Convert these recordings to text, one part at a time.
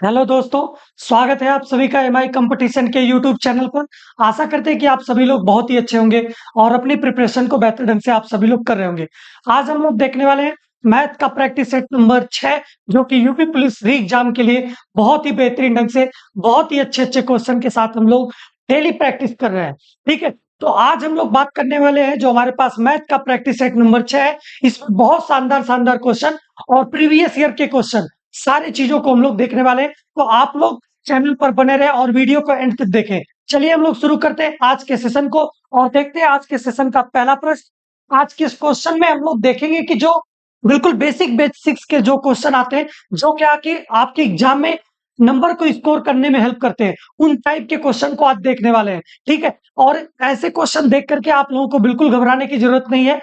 Hello दोस्तों, स्वागत है आप सभी का एमआई कंपटीशन के यूट्यूब चैनल पर। आशा करते हैं कि आप सभी लोग बहुत ही अच्छे होंगे और अपनी प्रिपरेशन को बेहतर ढंग से आप सभी लोग कर रहे होंगे। आज हम लोग देखने वाले हैं मैथ का प्रैक्टिस सेट नंबर 6, जो कि यूपी पुलिस री एग्जाम के लिए बहुत ही बेहतरीन ढंग से बहुत ही अच्छे-अच्छे क्वेश्चन के साथ हम लोग डेली प्रैक्टिस कर रहे हैं। ठीक है? तो आज हम लोग बात करने वाले हैं जो हमारे पास मैथ का प्रैक्टिस सेट नंबर 6 है, इसमें बहुत शानदार-शानदार क्वेश्चन और प्रीवियस ईयर के क्वेश्चन सारी चीज़ों को हम लोग देखने वाले हैं। तो आप लोग चैनल पर बने रहें और वीडियो को एंड तक देखें। चलिए हम लोग शुरू करते हैं आज के सेशन को और देखते हैं आज के सेशन का पहला प्रश्न। आज के इस क्वेश्चन में हम लोग देखेंगे कि जो बिल्कुल बेसिक्स के जो क्वेश्चन आते हैं, जो क्या कि आपके एग्जाम में नंबर को स्कोर करने में हेल्प करते हैं, उन टाइप के क्वेश्चन को आज देखने वाले हैं। ठीक है? और ऐसे क्वेश्चन देख करके आप लोगों को बिल्कुल घबराने की जरूरत नहीं है।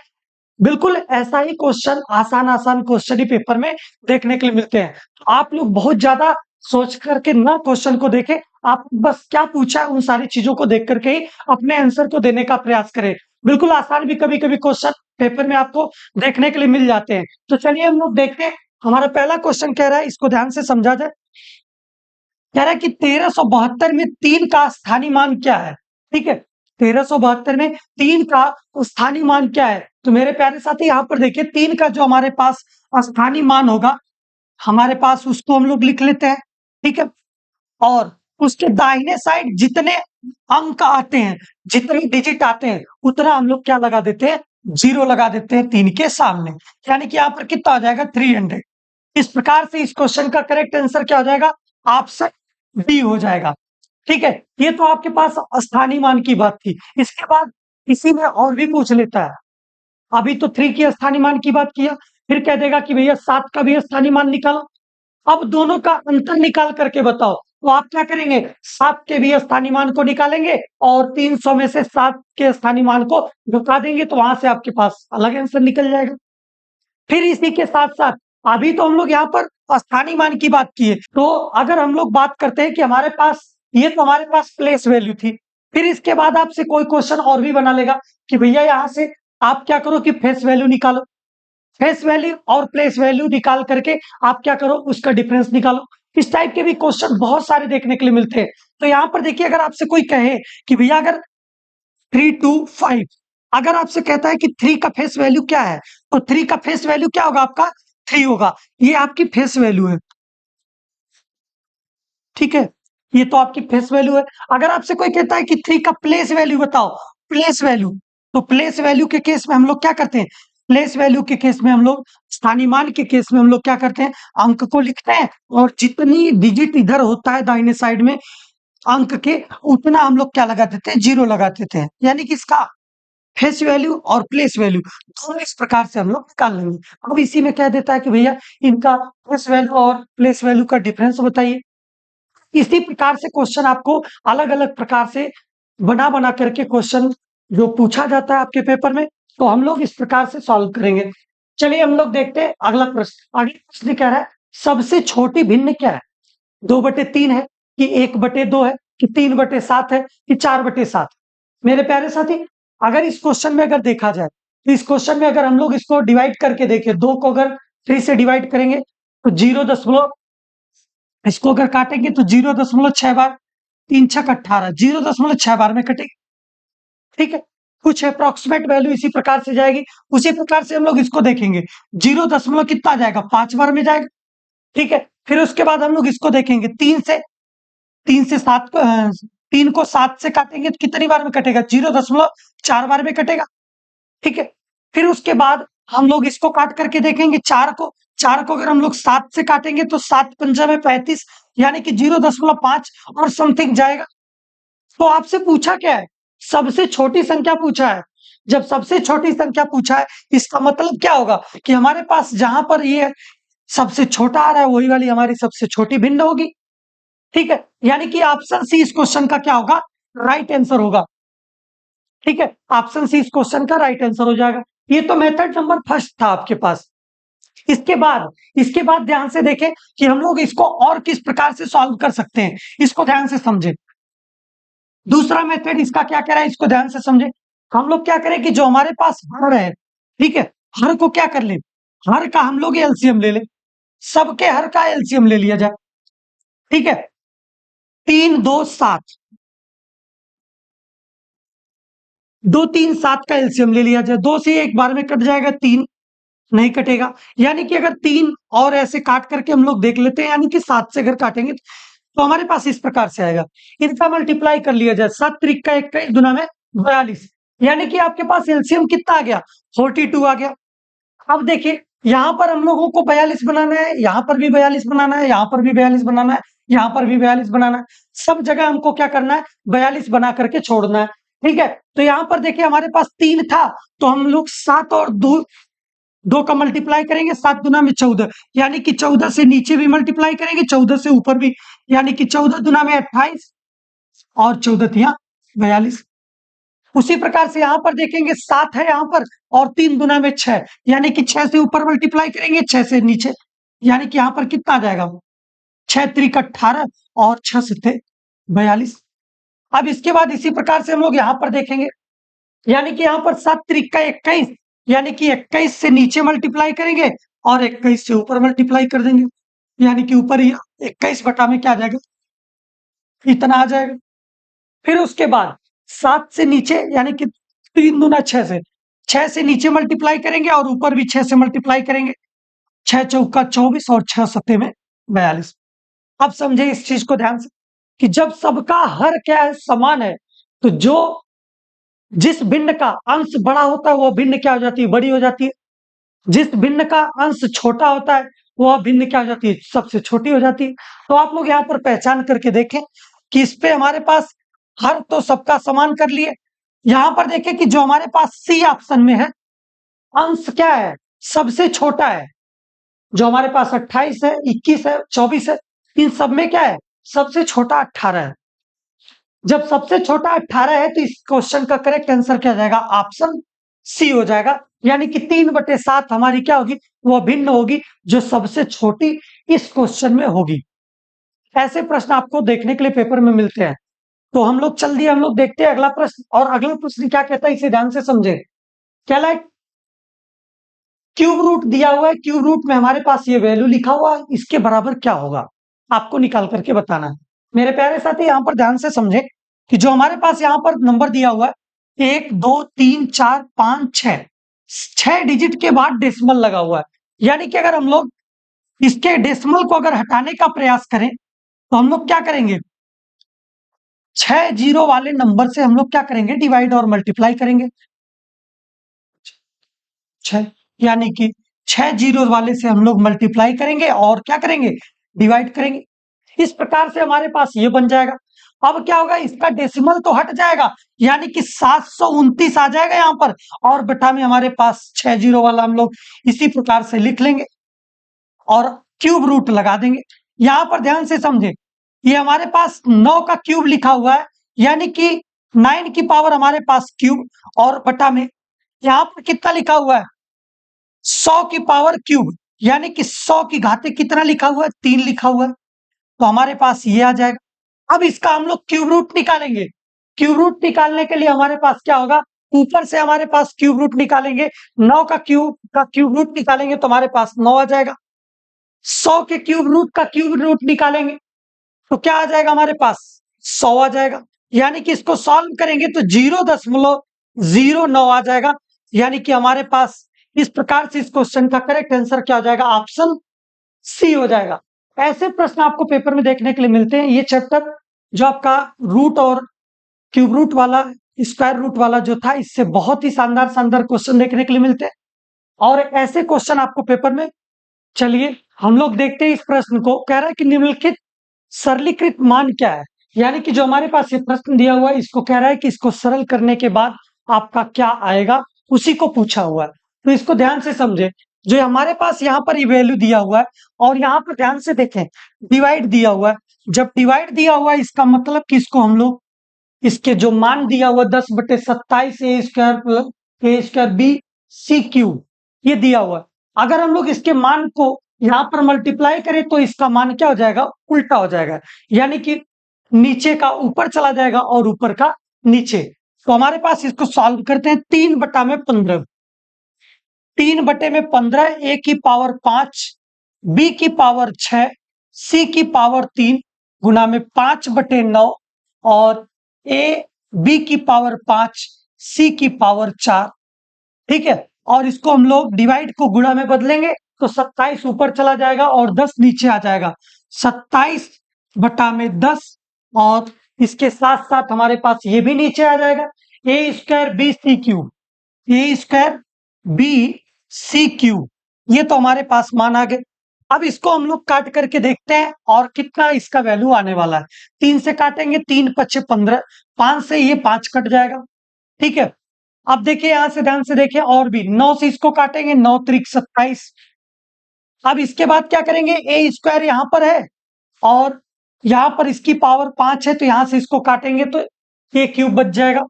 बिल्कुल ऐसा ही क्वेश्चन आसान क्वेश्चन ही पेपर में देखने के लिए मिलते हैं। तो आप लोग बहुत ज्यादा सोच करके ना क्वेश्चन को देखें, आप बस क्या पूछा है उन सारी चीजों को देख करके ही अपने आंसर को देने का प्रयास करें। बिल्कुल आसान भी कभी-कभी क्वेश्चन पेपर में आपको देखने के लिए मिल जाते हैं। तो चलिए हम लोग देखते हैं। हमारा पहला क्वेश्चन कह रहा है, इसको ध्यान से समझा जाए। कह रहा है कि 1372 में 3 का स्थानीय मान क्या है? ठीक है? 1372 में 3 का स्थानीय मान क्या है? तो मेरे प्यारे साथी यहाँ पर देखिए 3 का जो हमारे पास स्थानीय मान होगा, हमारे पास उसको हम लोग लिख लेते हैं। ठीक है? और उसके दाहिने साइड जितने अंक आते हैं, जितने डिजिट आते हैं, उतना हम लोग क्या लगा देते हैं? 0 लगा देते हैं 3 के सामने। यानी कि यहाँ पर कितना हो जाएगा? 300। इस प्रकार से इस क्वेश्चन का करेक्ट आंसर क्या हो जाएगा? ऑप्शन बी हो जाएगा। ठीक है? ये तो आपके पास स्थानीय मान की बात थी। इसके बाद इसी में और भी पूछ लेता है। अभी तो 3 की स्थानीय मान की बात किया, फिर कह देगा कि भैया 7 का भी स्थानीय मान निकालो। अब दोनों का अंतर निकाल करके बताओ। तो आप क्या करेंगे? 7 के भी स्थानीय मान को निकालेंगे और 300 में से 7 के स्थानीय मान को घटा देंगे, तो वहां से आपके पास अलग आंसर निकल जाएगा। फिर इसी के साथ-साथ अभी तो हम लोग यहाँ पर स्थानीय मान की बात की है, तो अगर हम लोग बात करते हैं कि हमारे पास ये तो हमारे पास प्लेस वैल्यू थी। फिर इसके बाद आपसे कोई क्वेश्चन और भी बना लेगा कि भैया यहाँ से आप क्या करो कि फेस वैल्यू निकालो। फेस वैल्यू और प्लेस वैल्यू निकाल करके आप क्या करो? उसका डिफरेंस निकालो। इस टाइप के भी क्वेश्चन बहुत सारे देखने के लिए मिलते हैं। तो यहाँ पर देखिए, अगर आपसे कोई कहे कि भैया अगर 3 टू 5, अगर आपसे कहता है कि 3 का फेस वैल्यू क्या है, तो 3 का फेस वैल्यू क्या होगा? आपका 3 होगा। ये आपकी फेस वैल्यू है। ठीक है? ये तो आपकी फेस वैल्यू है। अगर आपसे कोई कहता है कि 3 का प्लेस वैल्यू बताओ, प्लेस वैल्यू, तो प्लेस वैल्यू के केस में हम लोग क्या करते हैं? प्लेस वैल्यू के केस में हम लोग स्थानीय मान के केस में हम लोग क्या करते हैं? अंक को लिखते हैं और जितनी डिजिट इधर होता है दाहिने साइड में अंक के, उतना हम लोग क्या लगा देते हैं? 0 लगा देते हैं। यानी कि इसका फेस वैल्यू और प्लेस वैल्यू दोनों इस प्रकार से हम लोग निकाल लेंगे। अब इसी में कह देता है कि भैया इनका फेस वैल्यू और प्लेस वैल्यू का डिफरेंस बताइए। इसी प्रकार से क्वेश्चन आपको अलग-अलग प्रकार से बना-बना करके क्वेश्चन जो पूछा जाता है आपके पेपर में, तो हम लोग इस प्रकार से सॉल्व करेंगे। चलिए हम लोग देखते हैं अगला प्रश्न। अगला प्रश्न कह रहा है, सबसे छोटी भिन्न क्या है? 2/3 है कि 1/2 है कि 3/7 है कि 4/7? मेरे प्यारे साथी, अगर इस क्वेश्चन में अगर देखा जाए, तो इस क्वेश्चन में अगर हम लोग इसको डिवाइड करके देखें, 2 को अगर 3 से डिवाइड करेंगे तो 0 दशमलव, इसको अगर काटेंगे तो 0.6 बार, 3 छक 18, 0.6 बार में कटेगी। ठीक है? कुछ अप्रॉक्सिमेट वैल्यू इसी प्रकार से जाएगी। उसी प्रकार से हम लोग इसको देखेंगे, 0 दशमलव कितना जाएगा? 5 बार में जाएगा। ठीक है? फिर उसके बाद हम लोग इसको देखेंगे, 3 से 7 को 3 को 7 से काटेंगे तो कितनी बार में कटेगा? 0.4 बार में कटेगा। ठीक है? फिर उसके बाद हम लोग इसको काट करके देखेंगे 4 को अगर हम लोग 7 से काटेंगे तो 7 पंजा में 35, यानी कि 0.5 और समथिंग जाएगा। तो आपसे पूछा क्या है? सबसे छोटी संख्या पूछा है। जब सबसे छोटी संख्या पूछा है, इसका मतलब क्या होगा कि हमारे पास जहां पर ये सबसे छोटा आ रहा है, वही वाली हमारी सबसे छोटी भिन्न होगी। ठीक है? यानी कि ऑप्शन सी इस क्वेश्चन का क्या होगा? राइट आंसर होगा। ठीक है? ऑप्शन सी इस क्वेश्चन का राइट आंसर हो जाएगा। ये तो मेथड नंबर फर्स्ट था आपके पास। इसके बाद ध्यान से देखें कि हम लोग इसको और किस प्रकार से सॉल्व कर सकते हैं, इसको ध्यान से समझें। दूसरा मेथड इसका क्या कह रहा है, इसको ध्यान से समझें। हम लोग क्या करें कि जो हमारे पास हर है, ठीक है, हर को क्या कर ले? हर का हम लोग एलसीएम ले ले, सबके हर का एलसीएम ले लिया जाए। ठीक है, 3 2 7, 2 3 7 का एलसीएम ले लिया जाए, 2 से एक बार में कट जाएगा, 3 नहीं कटेगा। यानी कि अगर 3 और ऐसे काट करके हम लोग देख लेते हैं, यानी कि 7 से अगर काटेंगे तो हमारे पास इस प्रकार से आएगा। इनका मल्टीप्लाई कर लिया जाए, 7 त्रिक का 21 दुना में 42, यानी कि आपके पास एलसीएम कितना आ गया, 42 आ गया। अब देखिए यहां पर हम लोगों को 42 बनाना है, यहां पर भी 42 बनाना है, यहां पर भी 42 बनाना है, यहां पर भी 42 बनाना है। सब जगह हमको क्या करना है, 42 बना करके छोड़ना है। ठीक है, तो यहां पर देखिए हमारे पास 3 था, तो हम लोग 7 और 2 2 का मल्टीप्लाई करेंगे, 7 दुना में 14, यानी कि 14 से नीचे भी मल्टीप्लाई करेंगे, 14 से ऊपर भी, यानी कि 14 दुना में 28 और 14 तिया 42। उसी प्रकार से यहां पर देखेंगे 7 है यहां पर, और 3 दुना में 6, यानी कि 6 से ऊपर मल्टीप्लाई करेंगे, 6 से नीचे, यानी कि यहां पर कितना आ जाएगा, 6 त्रिक 18 और 6 सत्ते 42। अब इसके बाद इसी प्रकार से हम लोग यहां पर देखेंगे, यानी कि यहां पर 7 त्रिक का 21, यानी कि 21 से नीचे मल्टीप्लाई करेंगे और 21 से ऊपर मल्टीप्लाई कर देंगे, यानी कि ऊपर ही 21 बटा में क्या आ जाएगा, इतना आ जाएगा। फिर उसके बाद 7 से नीचे, यानी कि 3 दुना 6 से, 6 से नीचे मल्टीप्लाई करेंगे और ऊपर भी 6 से मल्टीप्लाई करेंगे, 6 चौका 24 और 6 सत्ते में 42। अब समझे इस चीज को ध्यान से कि जब सबका हर क्या है, समान है, तो जो जिस भिन्न का अंश बड़ा होता है वह भिन्न क्या हो जाती है, बड़ी हो जाती है। जिस भिन्न का अंश छोटा होता है वह भिन्न क्या हो जाती है, सबसे छोटी हो जाती है। तो आप लोग यहाँ पर पहचान करके देखें कि इस पे हमारे पास हर तो सबका समान कर लिए। यहां पर देखें कि जो हमारे पास सी ऑप्शन में है, अंश क्या है, सबसे छोटा है। जो हमारे पास 28 है, 21 है, 24 है, इन सब में क्या है, सबसे छोटा 18 है। जब सबसे छोटा 18 है तो इस क्वेश्चन का करेक्ट आंसर क्या जाएगा, ऑप्शन सी हो जाएगा। यानी कि 3/7 हमारी क्या होगी, वह भिन्न होगी जो सबसे छोटी इस क्वेश्चन में होगी। ऐसे प्रश्न आपको देखने के लिए पेपर में मिलते हैं। तो हम लोग चल दिए, हम लोग देखते हैं अगला प्रश्न। और अगला प्रश्न क्या कहता है, इसे ध्यान से समझे। क्या है, क्यूब रूट दिया हुआ है, क्यूब रूट में हमारे पास ये वैल्यू लिखा हुआ है, इसके बराबर क्या होगा, आपको निकाल करके बताना है। मेरे प्यारे साथी यहां पर ध्यान से समझे कि जो हमारे पास यहां पर नंबर दिया हुआ है, 1 2 3 4 5 6, 6 डिजिट के बाद डेसिमल लगा हुआ है। यानी कि अगर हम लोग इसके डेसिमल को अगर हटाने का प्रयास करें तो हम लोग क्या करेंगे, 6 जीरो वाले नंबर से हम लोग क्या करेंगे, डिवाइड और मल्टीप्लाई करेंगे। 6, यानी कि 6 जीरो वाले से हम लोग मल्टीप्लाई करेंगे और क्या करेंगे, डिवाइड करेंगे। इस प्रकार से हमारे पास ये बन जाएगा। अब क्या होगा, इसका डेसिमल तो हट जाएगा, यानी कि 729 आ जाएगा यहां पर, और बटा में हमारे पास 6 जीरो वाला हम लोग इसी प्रकार से लिख लेंगे और क्यूब रूट लगा देंगे। यहां पर ध्यान से समझे, ये हमारे पास 9 का क्यूब लिखा हुआ है, यानी कि 9 की पावर हमारे पास क्यूब, और बटा में यहां पर कितना लिखा हुआ है, 100 की पावर क्यूब, यानी कि 100 की घाते कितना लिखा हुआ है, 3 लिखा हुआ है। तो हमारे पास ये आ जाएगा। अब इसका हम लोग क्यूब रूट निकालेंगे। क्यूब रूट निकालने के लिए हमारे पास क्या होगा, ऊपर से हमारे पास क्यूब रूट निकालेंगे, 9 का क्यूब रूट निकालेंगे तो हमारे पास 9 आ जाएगा। 100 के क्यूब रूट निकालेंगे तो क्या आ जाएगा, हमारे पास 100 आ जाएगा। यानी कि इसको सॉल्व करेंगे तो 0.09 आ जाएगा। यानी कि हमारे पास इस प्रकार से इस क्वेश्चन का करेक्ट आंसर क्या हो जाएगा, ऑप्शन सी हो जाएगा। ऐसे प्रश्न आपको पेपर में देखने के लिए मिलते हैं। ये चैप्टर जो आपका रूट और क्यूब रूट वाला, स्क्वायर रूट वाला जो था, इससे बहुत ही शानदार शानदार क्वेश्चन देखने के लिए मिलते हैं और ऐसे क्वेश्चन आपको पेपर में। चलिए हम लोग देखते हैं इस प्रश्न को। कह रहा है कि निम्नलिखित सरलीकृत मान क्या है, यानी कि जो हमारे पास ये प्रश्न दिया हुआ है, इसको कह रहा है कि इसको सरल करने के बाद आपका क्या आएगा, उसी को पूछा हुआ है। तो इसको ध्यान से समझे। जो हमारे पास यहाँ पर ये वैल्यू दिया हुआ है और यहाँ पर ध्यान से देखें, डिवाइड दिया हुआ है। जब डिवाइड दिया हुआ है इसका मतलब कि इसको हम लोग, इसके जो मान दिया हुआ 10/27 ए स्क्वायर प्लस ए स्क्वायर बी सी क्यूब, ये दिया हुआ है। अगर हम लोग इसके मान को यहां पर मल्टीप्लाई करें तो इसका मान क्या हो जाएगा, उल्टा हो जाएगा। यानी कि नीचे का ऊपर चला जाएगा और ऊपर का नीचे। तो हमारे पास इसको सॉल्व करते हैं, 3/15, 3/15, ए की पावर 5, बी की पावर 6, सी की पावर 3 गुना में 5/9 और ए बी की पावर 5 सी की पावर 4। ठीक है, और इसको हम लोग डिवाइड को गुणा में बदलेंगे तो 27 ऊपर चला जाएगा और 10 नीचे आ जाएगा। 27/10 और इसके साथ साथ हमारे पास ये भी नीचे आ जाएगा। ए स्क्वायर बी सी क्यूब, ए स्क्वायर बी सी क्यूब, ये तो हमारे पास मान आ गए। अब इसको हम लोग काट करके देखते हैं और कितना इसका वैल्यू आने वाला है। 3 से काटेंगे, 3×5 = 15, 5 से ये 5 कट जाएगा। ठीक है, अब देखिए यहां से ध्यान से देखिए, और भी 9 से इसको काटेंगे, 9×3 = 27। अब इसके बाद क्या करेंगे, ए स्क्वायर यहां पर है और यहां पर इसकी पावर 5 है, तो यहां से इसको काटेंगे तो ए क्यूब बच जाएगा।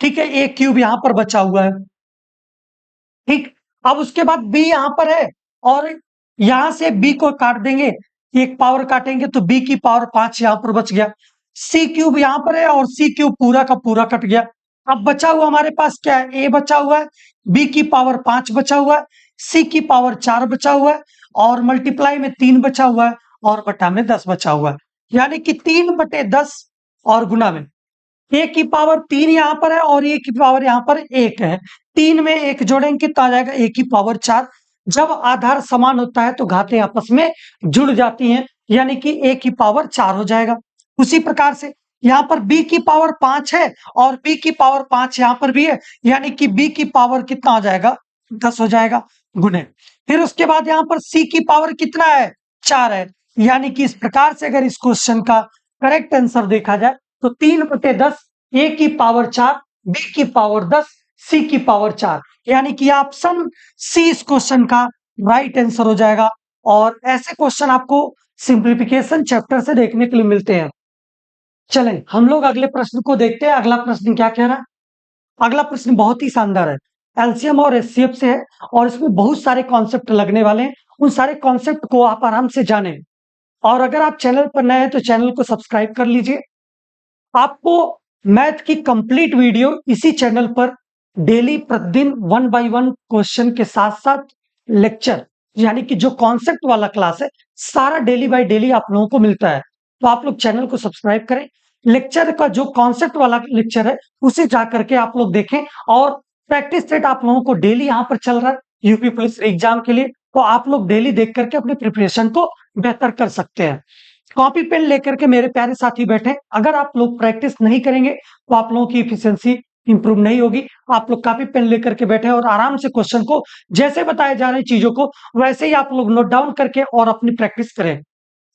ठीक है, ए क्यूब यहां पर बचा हुआ है। ठीक, अब उसके बाद बी यहां पर है और यहां से बी को काट देंगे, एक पावर काटेंगे तो बी की पावर 5 यहां पर बच गया। सी क्यूब यहां पर है और सी क्यूब पूरा का पूरा कट गया। अब बचा हुआ हमारे पास क्या है, ए बचा हुआ है, बी की पावर 5 बचा हुआ है, सी की पावर 4 बचा हुआ है और मल्टीप्लाई में 3 बचा हुआ है और बटा में 10 बचा हुआ है। यानी कि 3/10 और गुना में ए की पावर 3 यहां पर है और ए की पावर यहां पर 1 है। 3 में 1 जोड़ेंगे कितना आ जाएगा, ए की पावर 4। जब आधार समान होता है तो घातें आपस में जुड़ जाती हैं, यानी कि ए की पावर 4 हो जाएगा। उसी प्रकार से यहां पर बी की पावर 5 है और बी की पावर 5 यहां पर भी है, यानी कि बी की पावर कितना हो जाएगा, 10 हो जाएगा गुने। फिर उसके बाद यहां पर सी की पावर कितना है, 4 है। यानी कि इस प्रकार से अगर इस क्वेश्चन का करेक्ट आंसर देखा जाए तो 3/10, ए की पावर 4, बी की पावर 10, सी की पावर 4, यानी कि ऑप्शन सी इस क्वेश्चन का राइट आंसर हो जाएगा। और ऐसे क्वेश्चन आपको सिंप्लीफिकेशन चैप्टर से देखने के लिए मिलते हैं। चलें हम लोग अगले प्रश्न को देखते हैं। अगला प्रश्न क्या कह रहा है, अगला प्रश्न बहुत ही शानदार है, एलसीएम और एचसीएफ से है और इसमें बहुत सारे कॉन्सेप्ट लगने वाले हैं। उन सारे कॉन्सेप्ट को आप आराम से जानें। और अगर आप चैनल पर नए हैं तो चैनल को सब्सक्राइब कर लीजिए। आपको मैथ की कंप्लीट वीडियो इसी चैनल पर डेली प्रतिदिन 1 बाय 1 क्वेश्चन के साथ साथ लेक्चर, यानी कि जो कॉन्सेप्ट वाला क्लास है, सारा डेली बाय डेली आप लोगों को मिलता है। तो आप लोग चैनल को सब्सक्राइब करें। लेक्चर का जो कॉन्सेप्ट वाला लेक्चर है उसे जा करके आप लोग देखें और प्रैक्टिस सेट आप लोगों को डेली यहाँ पर चल रहा है यूपी पुलिस एग्जाम के लिए, तो आप लोग डेली देख करके अपने प्रिपरेशन को बेहतर कर सकते हैं। कॉपी पेन लेकर के मेरे प्यारे साथी बैठे, अगर आप लोग प्रैक्टिस नहीं करेंगे तो आप लोगों की एफिशिएंसी इंप्रूव नहीं होगी। आप लोग कॉपी पेन लेकर के बैठे और आराम से क्वेश्चन को जैसे बताए जा रहे चीजों को वैसे ही आप लोग नोट डाउन करके और अपनी प्रैक्टिस करें।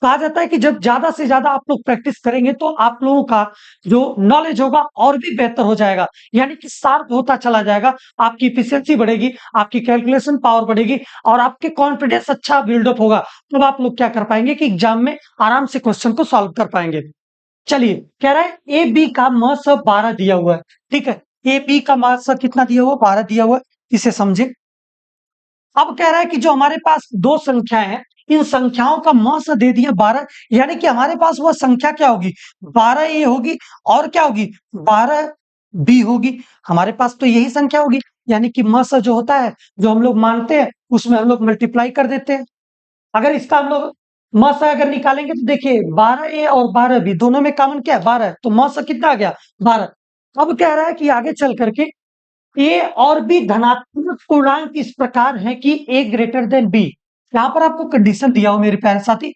कहा जाता है कि जब ज्यादा से ज्यादा आप लोग प्रैक्टिस करेंगे तो आप लोगों का जो नॉलेज होगा और भी बेहतर हो जाएगा, यानी कि शार्प होता चला जाएगा। आपकी इफिशियंसी बढ़ेगी, आपकी कैलकुलेशन पावर बढ़ेगी और आपके कॉन्फिडेंस अच्छा बिल्डअप होगा। तब आप लोग क्या कर पाएंगे कि एग्जाम में आराम से क्वेश्चन को सॉल्व कर पाएंगे। चलिए, कह रहा है ए बी का मस 12 दिया हुआ है। ठीक है, ए बी का मस कितना दिया हुआ, 12 दिया हुआ है, इसे समझे। अब कह रहा है कि जो हमारे पास दो संख्याएं हैं, इन संख्याओं का मौस दे दिया 12, यानी कि हमारे पास वह संख्या क्या होगी, 12 ए होगी और क्या होगी, 12 बी होगी। हमारे पास तो यही संख्या होगी, यानी कि मस जो होता है, जो हम लोग मानते हैं उसमें हम लोग मल्टीप्लाई कर देते हैं। अगर इसका हम लोग मस अगर निकालेंगे तो देखिए 12 ए और 12 बी दोनों में कॉमन क्या है, 12 है, तो मस कितना आ गया, 12। अब कह रहा है कि आगे चल करके ए और बी धनात्मक पूर्णांक इस प्रकार है कि ए ग्रेटर देन बी। यहां पर आपको कंडीशन दिया हो मेरे प्यारे साथी,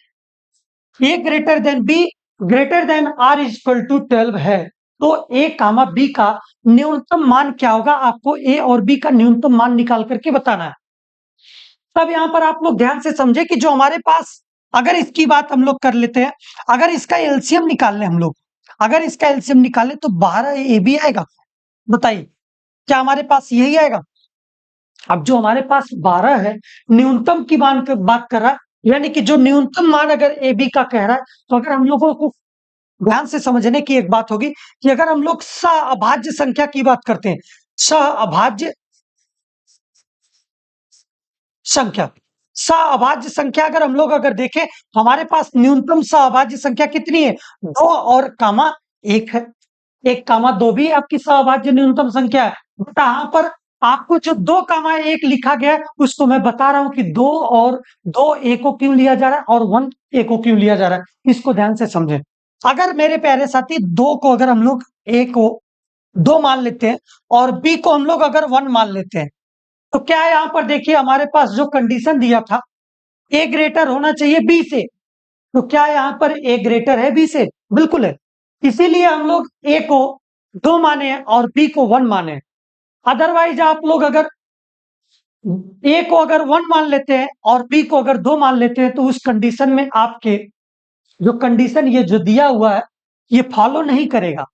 A greater than B greater than or equal to 12 है, तो ए कामा बी का न्यूनतम मान क्या होगा, आपको ए और बी का न्यूनतम मान निकाल करके बताना है। तब यहां पर आप लोग ध्यान से समझे कि जो हमारे पास, अगर इसकी बात हम लोग कर लेते हैं, अगर इसका एलसीएम निकाल लें हम लोग, अगर इसका एलसीएम निकालें तो 12 ए बी आएगा। बताइए क्या हमारे पास यही आएगा। अब जो हमारे पास 12 है, न्यूनतम की बात कर रहा है, यानी कि जो न्यूनतम मान अगर ए बी का कह रहा है, तो अगर हम लोगों को ध्यान से समझने की एक बात होगी कि अगर हम लोग सअभाज्य संख्या की बात करते हैं, सअभाज्य संख्या, सअभाज्य संख्या अगर हम लोग अगर देखें, हमारे पास न्यूनतम सअभाज्य संख्या कितनी है, 2 और कामा 1 है। 1 कामा 2 भी आपकी सअभाज्य न्यूनतम संख्या है। बट यहाँ पर आपको जो 2 कामा 1 लिखा गया है उसको मैं बता रहा हूं कि 2 और 2 ए को क्यों लिया जा रहा है और 1 ए को क्यों लिया जा रहा है, इसको ध्यान से समझें। अगर मेरे प्यारे साथी दो को अगर हम लोग ए को 2 मान लेते हैं और बी को हम लोग अगर 1 मान लेते हैं, तो क्या है यहां पर देखिए हमारे पास जो कंडीशन दिया था ए ग्रेटर होना चाहिए बी से, तो क्या यहां पर ए ग्रेटर है बी से? बिल्कुल है। इसीलिए हम लोग ए को 2 माने हैं और बी को 1 माने हैं। अदरवाइज आप लोग अगर ए को अगर 1 मान लेते हैं और बी को अगर 2 मान लेते हैं, तो उस कंडीशन में आपके जो कंडीशन ये जो दिया हुआ है ये फॉलो नहीं करेगा।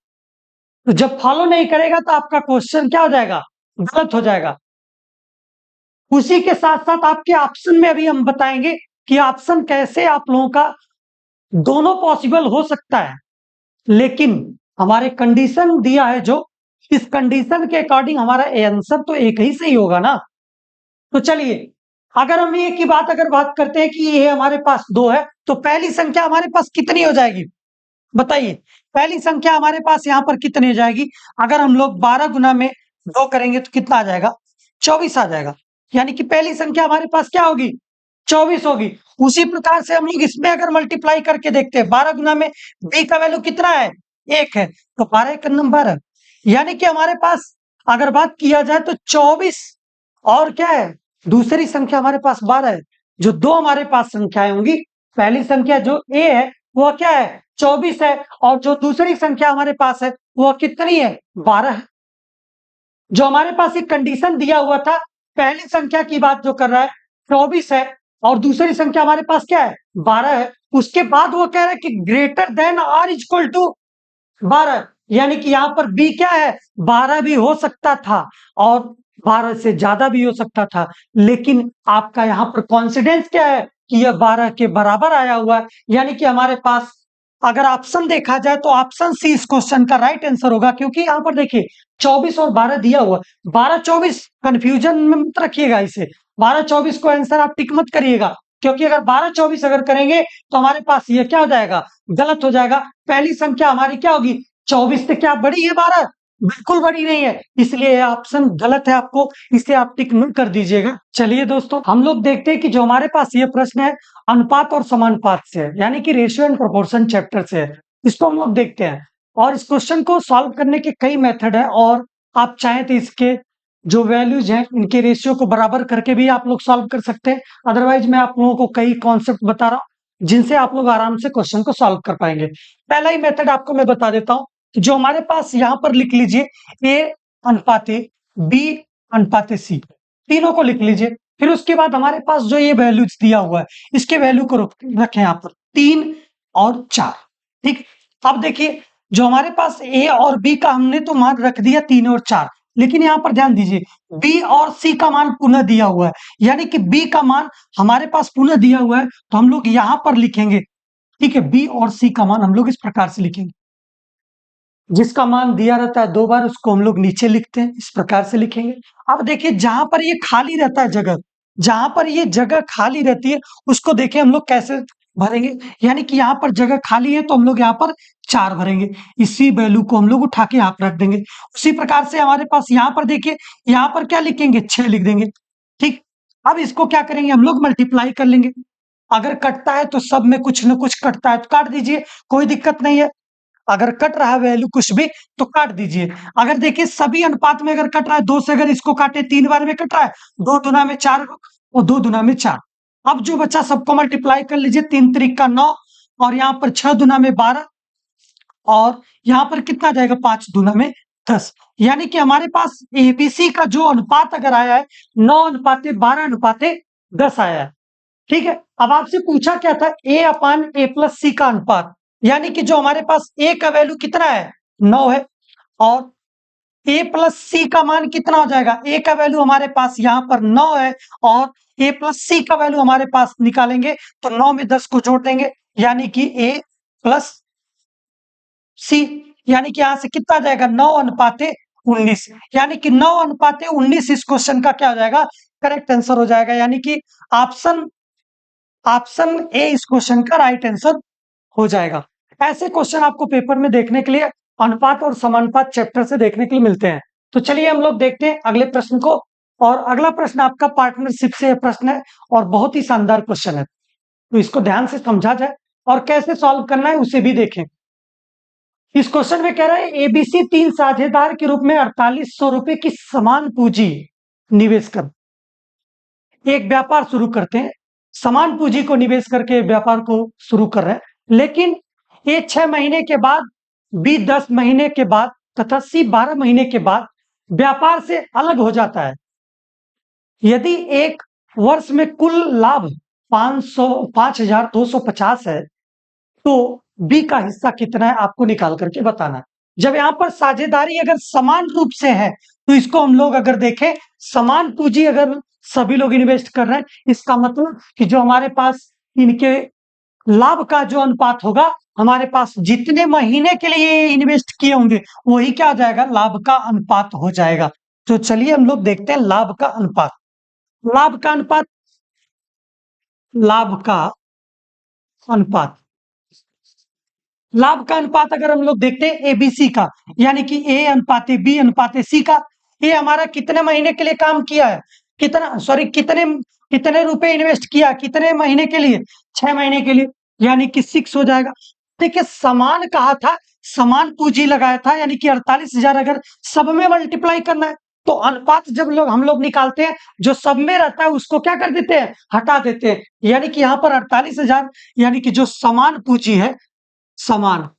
तो जब फॉलो नहीं करेगा तो आपका क्वेश्चन क्या हो जाएगा? गलत हो जाएगा। उसी के साथ साथ आपके ऑप्शन में अभी हम बताएंगे कि ऑप्शन कैसे आप लोगों का दोनों पॉसिबल हो सकता है, लेकिन हमारे कंडीशन दिया है जो, इस कंडीशन के अकॉर्डिंग हमारा आंसर तो एक ही सही होगा ना। तो चलिए, अगर हम ये की बात करते हैं कि ये हमारे पास 2 है, तो पहली संख्या हमारे पास कितनी हो जाएगी? बताइए, पहली संख्या हमारे पास यहाँ पर कितनी हो जाएगी? अगर हम लोग 12 गुना में 2 करेंगे तो कितना आ जाएगा? 24 आ जाएगा। यानी कि पहली संख्या हमारे पास क्या होगी? 24 होगी। उसी प्रकार से हम लोग इसमें अगर मल्टीप्लाई करके देखते हैं, 12 गुना में बी का वैल्यू कितना है? 1 है, तो 12 एक नंबर है। यानी कि हमारे पास अगर बात किया जाए तो 24 और क्या है? दूसरी संख्या हमारे पास 12 है। जो दो हमारे पास संख्याएं होंगी, पहली संख्या जो ए है वो क्या है? 24 है, और जो दूसरी संख्या हमारे पास है वो कितनी है? 12 है। जो हमारे पास एक कंडीशन दिया हुआ था, पहली संख्या की बात जो कर रहा है 24 है और दूसरी संख्या हमारे पास क्या है? 12 है। उसके बाद वो कह रहा है कि greater than or equal to 12, यानी कि यहां पर बी क्या है? 12 भी हो सकता था और 12 से ज्यादा भी हो सकता था, लेकिन आपका यहां पर कॉन्फिडेंस क्या है कि यह 12 के बराबर आया हुआ है। यानी कि हमारे पास अगर ऑप्शन देखा जाए तो ऑप्शन सी इस क्वेश्चन का राइट आंसर होगा, क्योंकि यहां पर देखिए 24 और 12 दिया हुआ, 12-24 कंफ्यूजन में मत रखिएगा इसे। 12-24 को आंसर आप टिक मत करिएगा, क्योंकि अगर 12-24 अगर करेंगे तो हमारे पास ये क्या हो जाएगा? गलत हो जाएगा। पहली संख्या हमारी क्या होगी? 24 से क्या बड़ी है 12? बिल्कुल बड़ी नहीं है, इसलिए ये ऑप्शन गलत है। आपको इसे आप टिक नहीं कर दीजिएगा। चलिए दोस्तों, हम लोग देखते हैं कि जो हमारे पास ये प्रश्न है अनुपात और समानुपात से है, यानी कि रेशियो एंड प्रोपोर्शन चैप्टर से है। इसको हम लोग देखते हैं, और इस क्वेश्चन को सॉल्व करने के कई मेथड है, और आप चाहें तो इसके जो वैल्यूज हैं इनके रेशियो को बराबर करके भी आप लोग सॉल्व कर सकते हैं। अदरवाइज मैं आप लोगों को कई कॉन्सेप्ट बता रहा हूं जिनसे आप लोग आराम से क्वेश्चन को सॉल्व कर पाएंगे। पहला ही मेथड आपको मैं बता देता हूं, जो हमारे पास यहाँ पर लिख लीजिए ए अनुपाते बी अनुपाते सी, तीनों को लिख लीजिए। फिर उसके बाद हमारे पास जो ये वैल्यूज दिया हुआ है इसके वैल्यू को रखें यहाँ पर 3 और 4। ठीक, अब देखिए जो हमारे पास ए और बी का हमने तो मान रख दिया 3 और 4, लेकिन यहाँ पर ध्यान दीजिए बी और सी का मान पुनः दिया हुआ है, यानी कि बी का मान हमारे पास पुनः दिया हुआ है, तो हम लोग यहां पर लिखेंगे। ठीक है, बी और सी का मान हम लोग इस प्रकार से लिखेंगे। जिसका मान दिया रहता है 2 बार उसको हम लोग नीचे लिखते हैं, इस प्रकार से लिखेंगे। अब देखिए जहां पर ये खाली रहता है जगह, जहां पर ये जगह खाली रहती है उसको देखिए हम लोग कैसे भरेंगे। यानी कि यहाँ पर जगह खाली है तो हम लोग यहाँ पर 4 भरेंगे, इसी वैल्यू को हम लोग उठा के यहाँ पर रख देंगे। उसी प्रकार से हमारे पास यहाँ पर देखिए, यहाँ पर क्या लिखेंगे? 6 लिख देंगे। ठीक, अब इसको क्या करेंगे? हम लोग मल्टीप्लाई कर लेंगे। अगर कटता है तो सब में कुछ न कुछ कटता है तो काट दीजिए, कोई दिक्कत नहीं है। अगर कट रहा है वैल्यू कुछ भी तो काट दीजिए। अगर देखिए सभी अनुपात में अगर कट रहा है, 2 से अगर इसको काटे 3 बार में कट रहा है, 2 दुना में 4 और 2 दुना में 4। अब जो बचा सबको मल्टीप्लाई कर लीजिए, 3 त्रिक का 9 और यहाँ पर 6 दुना में 12 और यहाँ पर कितना जाएगा? 5 दुना में 10। यानी कि हमारे पास एबीसी का जो अनुपात अगर आया है 9:12:10 आया है। ठीक है, अब आपसे पूछा क्या था? A/A+C का अनुपात, यानी कि जो हमारे पास A का वैल्यू कितना है? 9 है, और A+C का मान कितना हो जाएगा? A का वैल्यू हमारे पास यहाँ पर 9 है और A+C का वैल्यू हमारे पास निकालेंगे तो 9 में 10 को जोड़ देंगे, यानी कि A+C, यानी कि यहां से कितना आ जाएगा? 9:19, यानी कि 9:19 इस क्वेश्चन का क्या हो जाएगा? करेक्ट आंसर हो जाएगा। यानी कि ऑप्शन ऑप्शन ए इस क्वेश्चन का राइट आंसर हो जाएगा। ऐसे क्वेश्चन आपको पेपर में देखने के लिए अनुपात और समानुपात चैप्टर से देखने के लिए मिलते हैं। तो चलिए हम लोग देखते हैं अगले प्रश्न को, और अगला प्रश्न आपका पार्टनरशिप से प्रश्न है और बहुत ही शानदार क्वेश्चन है, तो इसको ध्यान से समझा जाए और कैसे सॉल्व करना है उसे भी देखें। इस क्वेश्चन में कह रहा है एबीसी 3 साझेदार के रूप में 4800 रुपए की समान पूंजी निवेश कर एक व्यापार शुरू करते हैं। समान पूंजी को निवेश करके व्यापार को शुरू कर रहे हैं, लेकिन ए 6 महीने के बाद, बी 10 महीने के बाद तथा सी 12 महीने के बाद व्यापार से अलग हो जाता है। यदि एक वर्ष में कुल लाभ 5250 है, तो बी का हिस्सा कितना है आपको निकाल करके बताना है। जब यहां पर साझेदारी अगर समान रूप से है, तो इसको हम लोग अगर देखें, समान पूंजी अगर सभी लोग इन्वेस्ट कर रहे हैं, इसका मतलब कि जो हमारे पास इनके लाभ का जो अनुपात होगा, हमारे पास जितने महीने के लिए इन्वेस्ट किए होंगे वही क्या आ जाएगा, लाभ का अनुपात हो जाएगा। तो चलिए हम लोग देखते हैं लाभ का अनुपात। लाभ का अनुपात, लाभ का अनुपात, लाभ का अनुपात अगर हम लोग देखते हैं एबीसी का, यानी कि ए अनुपात बी अनुपात सी का, ये हमारा कितने महीने के लिए काम किया है, कितना सॉरी कितने कितने रुपए इन्वेस्ट किया, कितने महीने के लिए, 6 महीने के लिए, यानी कि 6 हो जाएगा। देखिए समान कहा था, समान पूंजी लगाया था, यानी कि 48,000 अगर सब में मल्टीप्लाई करना है, तो अनुपात जब हम लोग निकालते हैं, जो सब में रहता है उसको क्या कर देते हैं, हटा देते हैं। यानी कि यहाँ पर 48,000 यानी कि जो समान पूंजी है, समान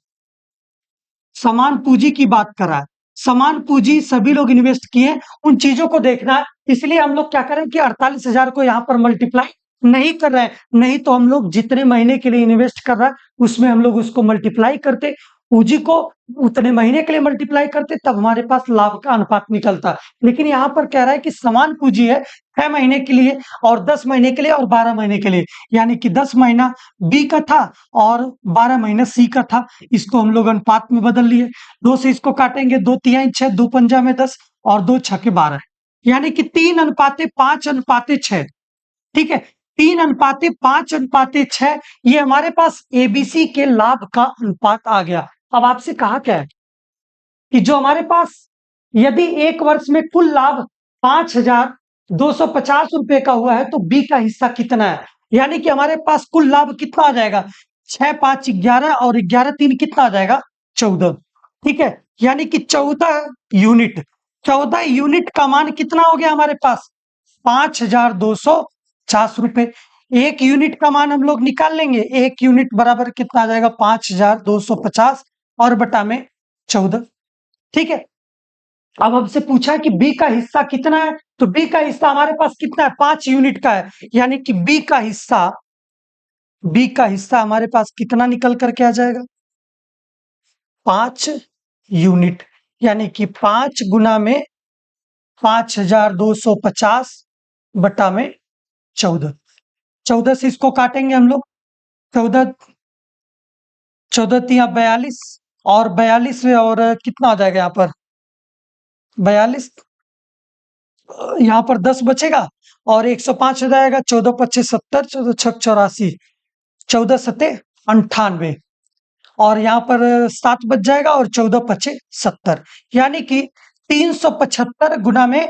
समान पूंजी की बात कर रहा है, समान पूंजी सभी लोग इन्वेस्ट किए, उन चीजों को देखना है। इसलिए हम लोग क्या करें कि 48,000 को यहाँ पर मल्टीप्लाई नहीं कर रहे हैं, नहीं तो हम लोग जितने महीने के लिए इन्वेस्ट कर रहा है उसमें हम लोग उसको मल्टीप्लाई करते, पूंजी को उतने महीने के लिए मल्टीप्लाई करते, तब हमारे पास लाभ का अनुपात निकलता। लेकिन यहाँ पर कह रहा है कि समान पूंजी है 6 महीने के लिए और 10 महीने के लिए और 12 महीने के लिए, यानी कि 10 महीना बी का था और 12 महीना सी का था। इसको हम लोग अनुपात में बदल लिए, 2 से इसको काटेंगे, 2 तिहाई 6, 2 पंजा में 10 और 2 छके 12, यानी कि 3 अनुपाते 5 अनुपाते 6। ठीक है, 3 अनुपाते 5 अनुपाते 6, ये हमारे पास एबीसी के लाभ का अनुपात आ गया। अब आपसे कहा क्या है कि जो हमारे पास यदि एक वर्ष में कुल लाभ 5,250 रुपए का हुआ है, तो बी का हिस्सा कितना है, यानी कि हमारे पास कुल लाभ कितना आ जाएगा, 6 5 11 और 11 3 कितना आ जाएगा, 14। ठीक है, यानी कि 14 यूनिट, 14 यूनिट का मान कितना हो गया हमारे पास, 5,250 रुपए। एक यूनिट का मान हम लोग निकाल लेंगे, एक यूनिट बराबर कितना आ जाएगा, 5,250 और बटा में 14। ठीक है, अब हमसे पूछा कि बी का हिस्सा कितना है, तो बी का हिस्सा हमारे पास कितना है, 5 यूनिट का है, यानी कि बी का हिस्सा हमारे पास कितना निकल करके आ जाएगा, 5 यूनिट, यानी कि 5 गुना में 5,250 बटा में 14। 14 से इसको काटेंगे हम लोग, 14 14 तिया 42 और 42 और कितना आ जाएगा यहाँ पर 42, यहाँ पर 10 बचेगा और 105 हो जाएगा, 14 पच्चीस 70, 14 छक 84, 14 सत्ते 98 और यहाँ पर 7 बच जाएगा और 14 पच्चे 70, यानी कि 375 गुना में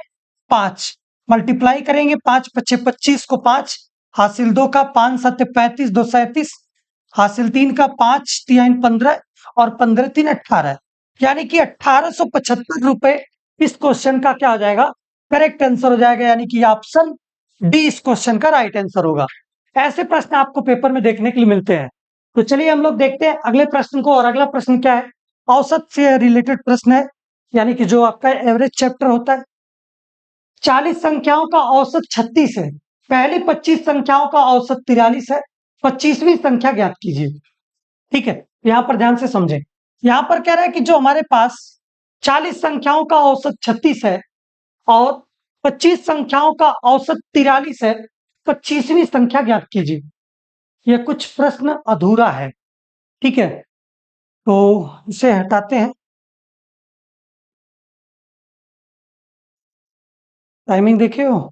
5 मल्टीप्लाई करेंगे, 5 पच्चे 25 को 5 हासिल 2 का, 5 सत्ते 35, 2 37 हासिल 3 का, 5 3 15 और 15 3 18, यानी कि 1875 रुपए इस क्वेश्चन का क्या हो जाएगा, करेक्ट आंसर हो जाएगा, यानी कि ऑप्शन डी इस क्वेश्चन का राइट आंसर होगा। ऐसे प्रश्न आपको पेपर में देखने के लिए मिलते हैं। तो चलिए हम लोग देखते हैं अगले प्रश्न को, और अगला प्रश्न क्या है, औसत से रिलेटेड प्रश्न है, यानी कि जो आपका एवरेज चैप्टर होता है। 40 संख्याओं का औसत 36 है, पहली 25 संख्याओं का औसत 43 है, 25वीं संख्या ज्ञात कीजिए। ठीक है, यहां पर ध्यान से समझें, यहां पर कह रहा है कि जो हमारे पास 40 संख्याओं का औसत 36 है और 25 संख्याओं का औसत 43 है, 25वीं संख्या ज्ञात कीजिए। यह कुछ प्रश्न अधूरा है। ठीक है, तो इसे हटाते हैं, टाइमिंग देखे हो।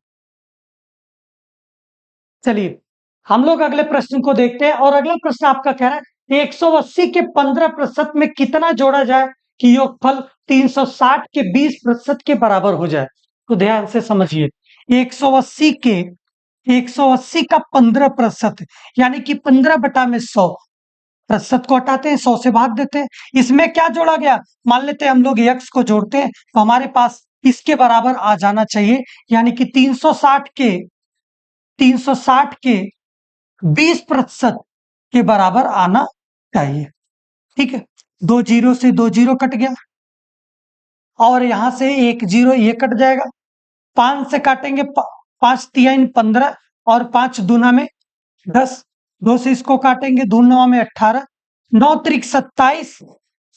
चलिए हम लोग अगले प्रश्न को देखते हैं, और अगला प्रश्न आपका कह रहा है 180 के 15% में कितना जोड़ा जाए कि योगफल 360 के 20% के बराबर हो जाए। तो ध्यान से समझिए, 180 का 15%, यानी कि 15 बटा में 100, प्रतिशत को हटाते हैं, 100 से भाग देते हैं। इसमें क्या जोड़ा गया, मान लेते हैं हम लोग x को जोड़ते हैं तो हमारे पास इसके बराबर आ जाना चाहिए, यानी कि 360 के 20% के बराबर आना चाहिए। ठीक है, 2 जीरो से 2 जीरो कट गया और यहां से 1 जीरो ये कट जाएगा। 5 से काटेंगे, 5 तियाइन 15 और 5 दूना में 10, 2 से इसको काटेंगे, 2 9 में 18, 9 त्रिक 27,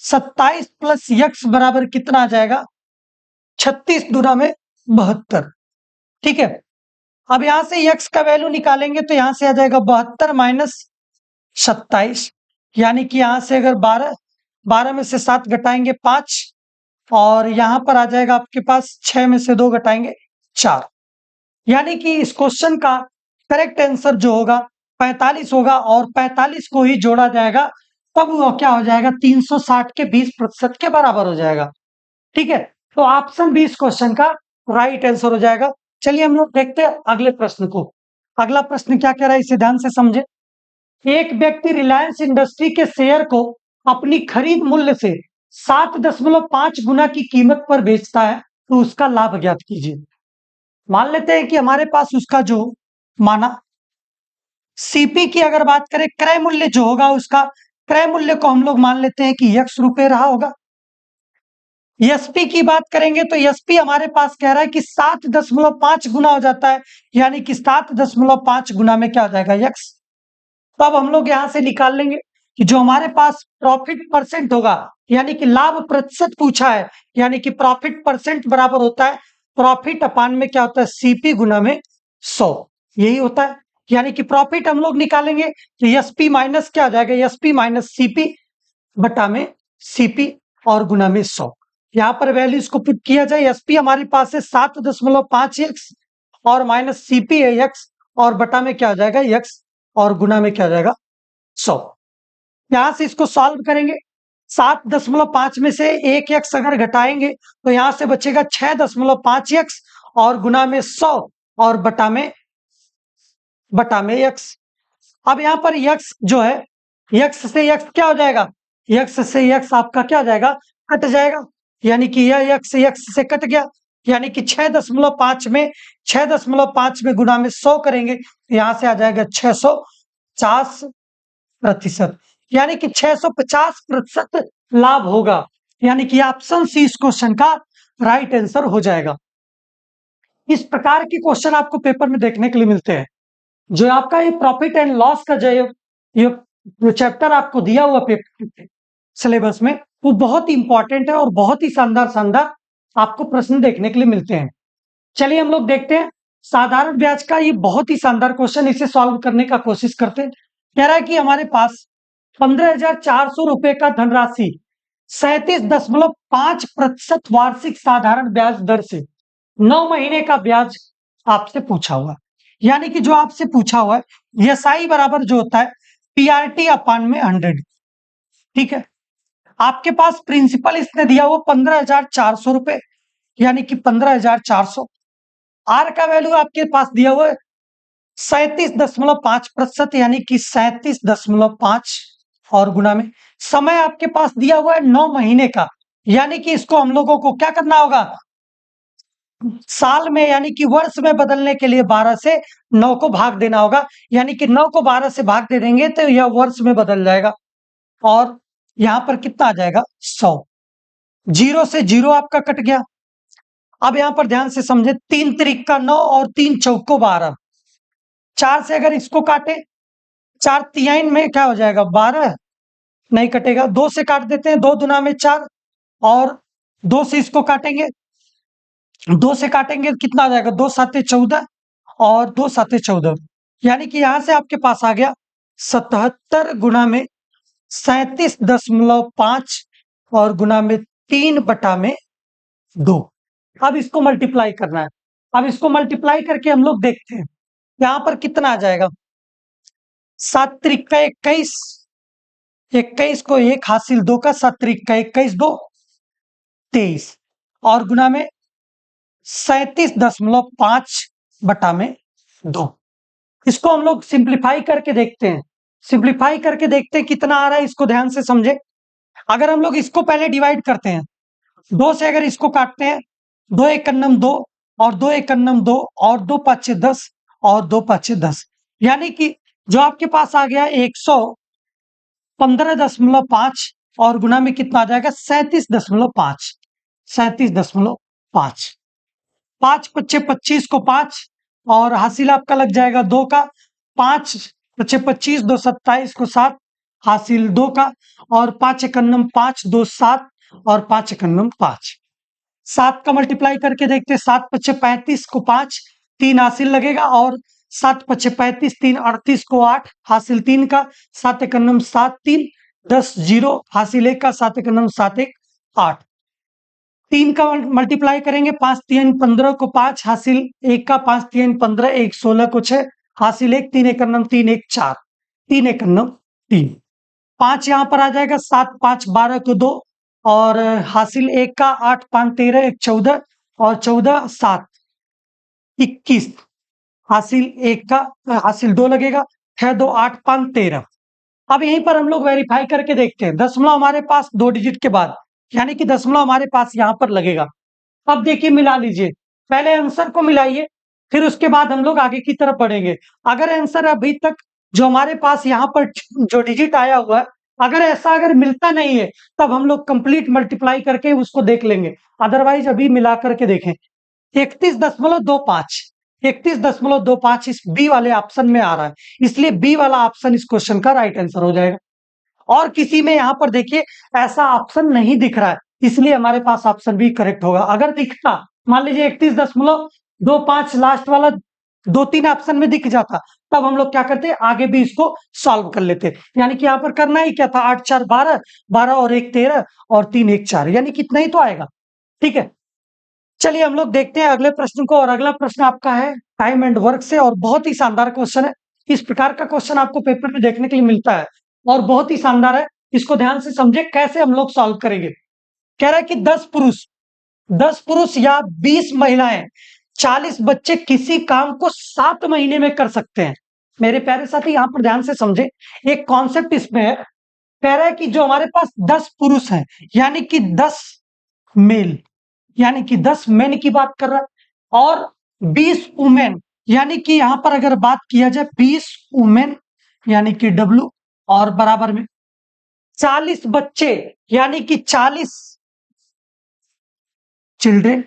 27 प्लस यक्स बराबर कितना आ जाएगा, 36 दूना में 72। ठीक है, अब यहां से यक्स का वैल्यू निकालेंगे तो यहां से आ जाएगा 72 माइनस 27, यानी कि यहां से अगर 12 में से 7 घटाएंगे 5 और यहां पर आ जाएगा आपके पास 6 में से 2 घटाएंगे 4, यानी कि इस क्वेश्चन का करेक्ट आंसर जो होगा 45 होगा और 45 को ही जोड़ा जाएगा, तब वो क्या हो जाएगा, 360 के 20% के बराबर हो जाएगा। ठीक है, तो ऑप्शन बी इस क्वेश्चन का राइट आंसर हो जाएगा। चलिए हम लोग देखते हैं अगले प्रश्न को। अगला प्रश्न क्या कह रहा है, इसे ध्यान से समझे। एक व्यक्ति रिलायंस इंडस्ट्री के शेयर को अपनी खरीद मूल्य से 7.5 गुना की कीमत पर बेचता है, तो उसका लाभ ज्ञात कीजिए। मान लेते हैं कि हमारे पास उसका जो माना सीपी की अगर बात करें, क्रय मूल्य जो होगा उसका, क्रय मूल्य को हम लोग मान लेते हैं कि x रुपए रहा होगा। एसपी की बात करेंगे तो एसपी हमारे पास कह रहा है कि 7.5 गुना हो जाता है, यानी कि 7.5 गुना में क्या हो जाएगा, x। तो अब हम लोग यहां से निकाल लेंगे कि जो हमारे पास प्रॉफिट परसेंट होगा, यानी कि लाभ प्रतिशत पूछा है, यानी कि प्रॉफिट परसेंट बराबर होता है प्रॉफिट अपान में क्या होता है, सीपी गुना में 100, यही होता है। यानी कि प्रॉफिट हम लोग निकालेंगे तो एसपी माइनस क्या हो जाएगा, एसपी माइनस सीपी बटा में सीपी और गुना में 100। यहाँ पर वैल्यूज को पुट किया जाए, एसपी हमारे पास है 7.5x और माइनस सीपी है x और बटा में क्या हो जाएगा, x और गुना में क्या हो जाएगा, 100। यहां से इसको सॉल्व करेंगे, 7.5 में से 1x अगर घटाएंगे तो यहां से बचेगा 6.5x और गुना में 100 और बटा में x। अब यहां पर x जो है, x से x क्या हो जाएगा, x से x आपका क्या हो जाएगा, कट जाएगा, यानी कि यह x से कट गया, यानी कि 6.5 में गुना में 100 करेंगे तो यहां से आ जाएगा 650%, यानी कि 650% लाभ होगा, यानी कि ऑप्शन सी इस क्वेश्चन का राइट आंसर हो जाएगा। इस प्रकार के क्वेश्चन आपको पेपर में देखने के लिए मिलते हैं। जो आपका ये प्रॉफिट एंड लॉस का जो चैप्टर आपको दिया हुआ पेपर सिलेबस में, वो बहुत ही इंपॉर्टेंट है और बहुत ही शानदार आपको प्रश्न देखने के लिए मिलते हैं। चलिए हम लोग देखते हैं साधारण ब्याज का ये बहुत ही शानदार क्वेश्चन, इसे सॉल्व करने का कोशिश करते हैं। कह रहा है कि हमारे पास 15,400 रुपए का धनराशि 37.5% वार्षिक साधारण ब्याज दर से 9 महीने का ब्याज आपसे पूछा हुआ, यानी कि जो आपसे पूछा हुआ है एसआई बराबर जो होता है पीआरटी अपान में 100। ठीक है, आपके पास प्रिंसिपल इसने दिया हुआ 15,400 रुपए, यानी कि 15,400। आर का वैल्यू आपके पास दिया हुआ है 37.5%, यानी कि 37.5 और गुना में समय आपके पास दिया हुआ है 9 महीने का, यानी कि इसको हम लोगों को क्या करना होगा, साल में यानी कि वर्ष में बदलने के लिए 12 से 9 को भाग देना होगा, यानी कि 9 को 12 से भाग दे देंगे तो यह वर्ष में बदल जाएगा और यहां पर कितना आ जाएगा, 100। 0 से 0 आपका कट गया। अब यहां पर ध्यान से समझे, 3 त्रिक का 9 और 3 चौको 12, 4 से अगर इसको काटे, 4 तिहाई में क्या हो जाएगा, 12 नहीं कटेगा, 2 से काट देते हैं, 2 दुना में 4 और 2 से इसको काटेंगे, 2 से काटेंगे कितना आ जाएगा, 2 साते 14 और 2 साते 14, यानी कि यहां से आपके पास आ गया 77 गुना में 37.5 और गुना में 3 बटा में 2। अब इसको मल्टीप्लाई करना है, अब इसको मल्टीप्लाई करके हम लोग देखते हैं यहां पर कितना आ जाएगा, 7 त्रिक का 21, 21 को 1 हासिल 2 का, 7 त्रिक का 21 2 23 और गुना में 37.5 बटा में 2। इसको हम लोग सिंप्लीफाई करके देखते हैं सिंप्लीफाई करके देखते हैं कितना आ रहा है, इसको ध्यान से समझे। अगर हम लोग इसको पहले डिवाइड करते हैं, 2 से अगर इसको काटते हैं, 2 एक कन्नम 2 और 2 एक कन्नम 2 और 2 पाँचे 10 और 2 पाँचे 10, यानी कि जो आपके पास आ गया 115.5 और गुना में कितना आ जाएगा 37.5, 37.5। 5 पच्चे 25 को 5 और हासिल आपका लग जाएगा 2 का, 5 पच्चे 25, 2 27 को 7 हासिल 2 का, और 5 एकन्नम 5, 2 7 और 5 एकन्नम 5। 7 का मल्टीप्लाई करके देखते हैं, 7 पच्चे 35 को 5, 3 हासिल लगेगा, और 7 पच्चे 35, 3 38 को 8 हासिल 3 का, 7 एकन्नम 7 3 10 0 हासिल 1 का, 7 एकन्नम 7 1 8। 3 का मल्टीप्लाई करेंगे, 5 3 15 को 5 हासिल 1 का, 5 3 15 1 16 को 6 हासिल 1, 3 एकन्नम 3 1 4, 3 एकन्नम 3। 5 यहाँ पर आ जाएगा, 7 5 12 को 2 और हासिल 1 का, 8 5 13 1 14 और 14 7 21 हासिल 1 का, हासिल 2 लगेगा, 6 2 8 5 13। अब यहीं पर हम लोग वेरीफाई करके देखते हैं, दशमलव हमारे पास 2 डिजिट के बाद, यानी कि दशमलव हमारे पास यहां पर लगेगा। अब देखिए मिला लीजिए, पहले आंसर को मिलाइए, फिर उसके बाद हम लोग आगे की तरफ बढ़ेंगे। अगर आंसर अभी तक जो हमारे पास यहाँ पर जो डिजिट आया हुआ है, अगर मिलता नहीं है, तब हम लोग कंप्लीट मल्टीप्लाई करके उसको देख लेंगे। अदरवाइज अभी मिला करके देखें, 31.25, 31.25 इस बी वाले ऑप्शन में आ रहा है, इसलिए बी वाला ऑप्शन इस क्वेश्चन का राइट आंसर हो जाएगा। और किसी में यहां पर देखिए ऐसा ऑप्शन नहीं दिख रहा है, इसलिए हमारे पास ऑप्शन बी करेक्ट होगा। अगर दिखता, मान लीजिए 31.25 लास्ट वाला 2-3 ऑप्शन में दिख जाता, तब हम लोग क्या करते, आगे भी इसको सॉल्व कर लेते। यानी कि यहां पर करना ही क्या था, 8 4 12, 12 और 1 13 और 3 1 4, यानी कितना ही तो आएगा। ठीक है, चलिए हम लोग देखते हैं अगले प्रश्न को। और अगला प्रश्न आपका है टाइम एंड वर्क से, और बहुत ही शानदार क्वेश्चन है। इस प्रकार का क्वेश्चन आपको पेपर में देखने के लिए मिलता है और बहुत ही शानदार है। इसको ध्यान से समझे कैसे हम लोग सॉल्व करेंगे। कह रहा है कि 10 पुरुष या 20 महिलाएं, 40 बच्चे किसी काम को 7 महीने में कर सकते हैं। मेरे प्यारे साथी यहां पर ध्यान से समझे, एक कॉन्सेप्ट इसमें है। कह रहा है कि जो हमारे पास 10 पुरुष हैं, यानी कि 10 मेल, यानी कि 10 मेन की बात कर रहा है, और 20 वुमेन, यानी कि यहां पर अगर बात किया जाए 20 वुमेन यानी कि डब्ल्यू, और बराबर में 40 बच्चे यानी कि 40 चिल्ड्रेन।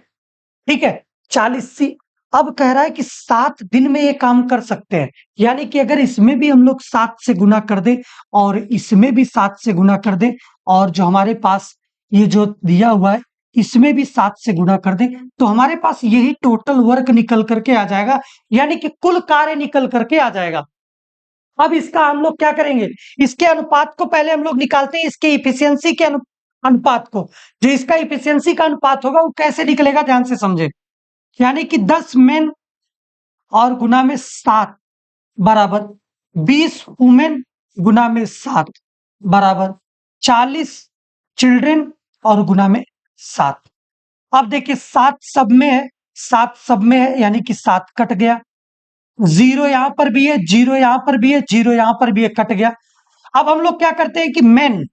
ठीक है, 40 सी। अब कह रहा है कि 7 दिन में ये काम कर सकते हैं, यानी कि अगर इसमें भी हम लोग 7 से गुना कर दें और इसमें भी 7 से गुना कर दें, और जो हमारे पास ये जो दिया हुआ है इसमें भी 7 से गुना कर दें, तो हमारे पास यही टोटल वर्क निकल करके आ जाएगा, यानी कि कुल कार्य निकल करके आ जाएगा। अब इसका हम लोग क्या करेंगे, इसके अनुपात को पहले हम लोग निकालते हैं, इसके इफिशियंसी के अनुपात को। जो इसका इफिशियंसी का अनुपात होगा वो कैसे निकलेगा, ध्यान से समझे। यानी कि 10 मेन और गुना में 7 बराबर 20 वुमेन गुना में 7 बराबर 40 चिल्ड्रेन और गुना में 7। अब देखिए 7 सब में है, 7 सब में है, यानी कि 7 कट गया, 0 यहां पर भी है, 0 यहां पर भी है, 0 यहां पर भी है, कट गया। अब हम लोग क्या करते हैं कि मेन,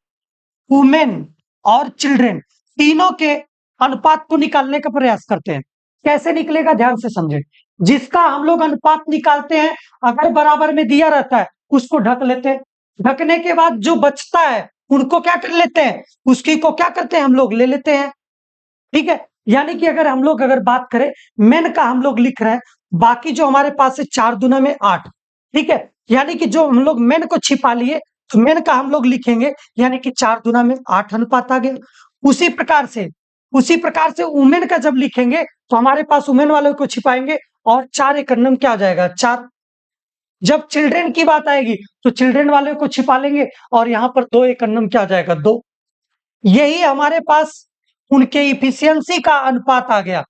वुमेन और चिल्ड्रेन तीनों के अनुपात को निकालने का प्रयास करते हैं। कैसे निकलेगा, ध्यान से समझे। जिसका हम लोग अनुपात निकालते हैं, अगर बराबर में दिया रहता है उसको ढक लेते हैं, ढकने के बाद जो बचता है उनको क्या कर लेते हैं, उसकी को क्या करते हैं हम लोग ले लेते हैं। ठीक है, यानी कि अगर हम लोग बात करें मेन का, हम लोग लिख रहे हैं, बाकी जो हमारे पास है 4 दूना में 8। ठीक है, यानी कि जो हम लोग मेन को छिपा लिए, तो मेन का हम लोग लिखेंगे, यानी कि 4 दूना में 8 अनुपात आ गया। उसी प्रकार से वुमेन का जब लिखेंगे तो हमारे पास वुमेन वाले को छिपाएंगे और 4 एक नंबर क्या आ जाएगा, 4। जब चिल्ड्रेन की बात आएगी तो चिल्ड्रेन वाले को छिपा लेंगे और यहां पर 2 एक नंबर क्या आ जाएगा, 2। यही हमारे पास उनके इफिशियंसी का अनुपात आ गया।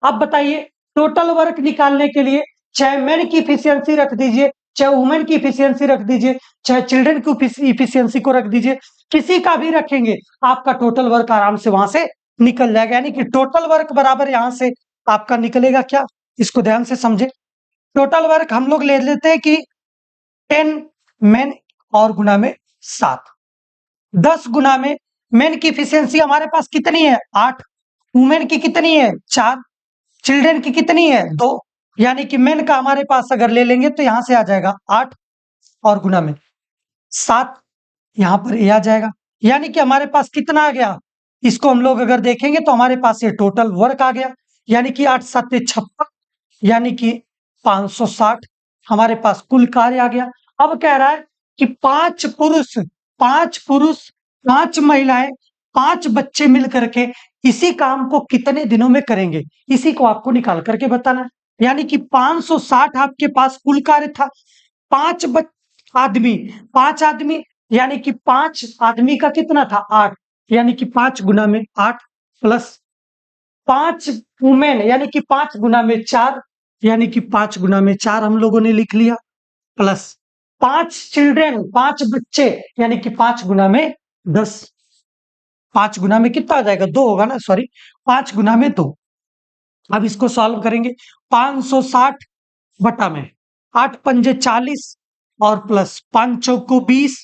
अब बताइए टोटल वर्क निकालने के लिए चाहे मेन की इफिशियंसी रख दीजिए, चाहे वुमेन की इफिशियंसी रख दीजिए, चाहे चिल्ड्रन की इफिशियंसी को रख दीजिए, किसी का भी रखेंगे आपका टोटल वर्क आराम से वहां से निकल जाएगा। यानी कि टोटल वर्क बराबर यहां से आपका निकलेगा क्या, इसको ध्यान से समझे। टोटल वर्क हम लोग ले लेते हैं कि 10 मेन और गुना में 7। 10 गुना में मेन की इफिशियंसी हमारे पास कितनी है 8, वुमेन की कितनी है 4, चिल्ड्रन की कितनी है 2, यानी कि मेन का हमारे पास अगर ले लेंगे तो यहां से आ जाएगा 8 और गुना में 7, यहां पर ये आ जाएगा, यानी कि हमारे पास कितना आ गया, इसको हम लोग अगर देखेंगे तो हमारे पास ये टोटल वर्क आ गया, यानी कि 8 7 56, यानी कि 560 हमारे पास कुल कार्य आ गया। अब कह रहा है कि 5 पुरुष 5 महिलाएं 5 बच्चे मिल करके इसी काम को कितने दिनों में करेंगे, इसी को आपको निकाल करके बताना है। यानी कि 560 आपके पास कुल कार्य था, 5 आदमी 5 आदमी, यानी कि 5 आदमी का कितना था 8, यानी कि 5 गुना में 8 प्लस 5 वुमेन, यानी कि 5 गुना में 4, यानी कि 5 गुना में 4 हम लोगों ने लिख लिया, प्लस 5 चिल्ड्रेन 5 बच्चे, यानी कि 5 गुना में 10, 5 गुना में कितना आ जाएगा 2 होगा ना, सॉरी 5 गुना में 2। अब इसको सॉल्व करेंगे, 560 बटा में 8 पंजे 40 और प्लस 5 चौको 20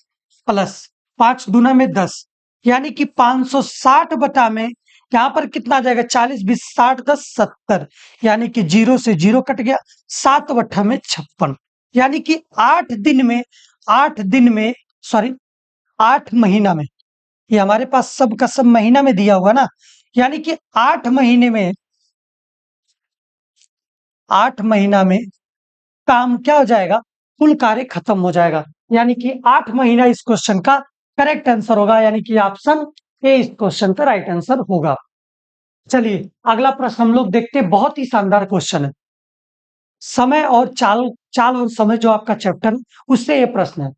प्लस 5 दूना में 10, यानी कि 560 बटा में यहां पर कितना आ जाएगा 40 20 60 10 70, यानी कि 0 से 0 कट गया, 7 बटा में 56, यानी कि 8 दिन में सॉरी 8 महीना में, ये हमारे पास सब का सब महीना में दिया हुआ ना, यानी कि 8 महीने में 8 महीना में काम क्या हो जाएगा, कुल कार्य खत्म हो जाएगा, यानी कि 8 महीना इस क्वेश्चन का करेक्ट आंसर होगा, यानी कि ऑप्शन ए इस क्वेश्चन का राइट आंसर होगा। चलिए अगला प्रश्न हम लोग देखते हैं, बहुत ही शानदार क्वेश्चन है, समय और चाल चाल और समय जो आपका चैप्टर है उससे ये प्रश्न है।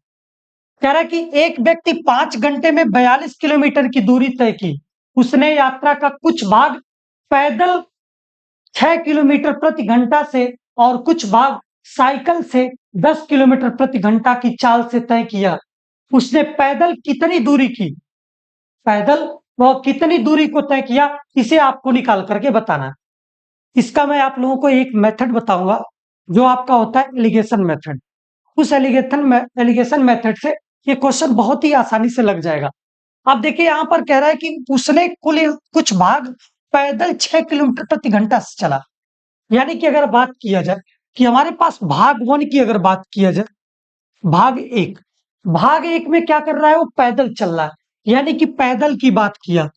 कह रहा है कि एक व्यक्ति 5 घंटे में 42 किलोमीटर की दूरी तय की, उसने यात्रा का कुछ भाग पैदल 6 किलोमीटर प्रति घंटा से और कुछ भाग साइकिल से 10 किलोमीटर प्रति घंटा की चाल से तय किया, उसने पैदल कितनी दूरी की, पैदल वह कितनी दूरी को तय किया, इसे आपको निकाल करके बताना है। इसका मैं आप लोगों को एक मेथड बताऊंगा जो आपका होता है एलिगेशन मेथड, उस एलिगेशन मेथड से ये क्वेश्चन बहुत ही आसानी से लग जाएगा। अब देखिए यहां पर कह रहा है कि उसने कुछ भाग पैदल 6 किलोमीटर प्रति घंटा से चला, यानी कि अगर बात किया जाए कि हमारे पास भाग 1 की अगर बात किया जाए, भाग एक में क्या कर रहा है, वो पैदल चल रहा है, यानी कि पैदल की बात किया,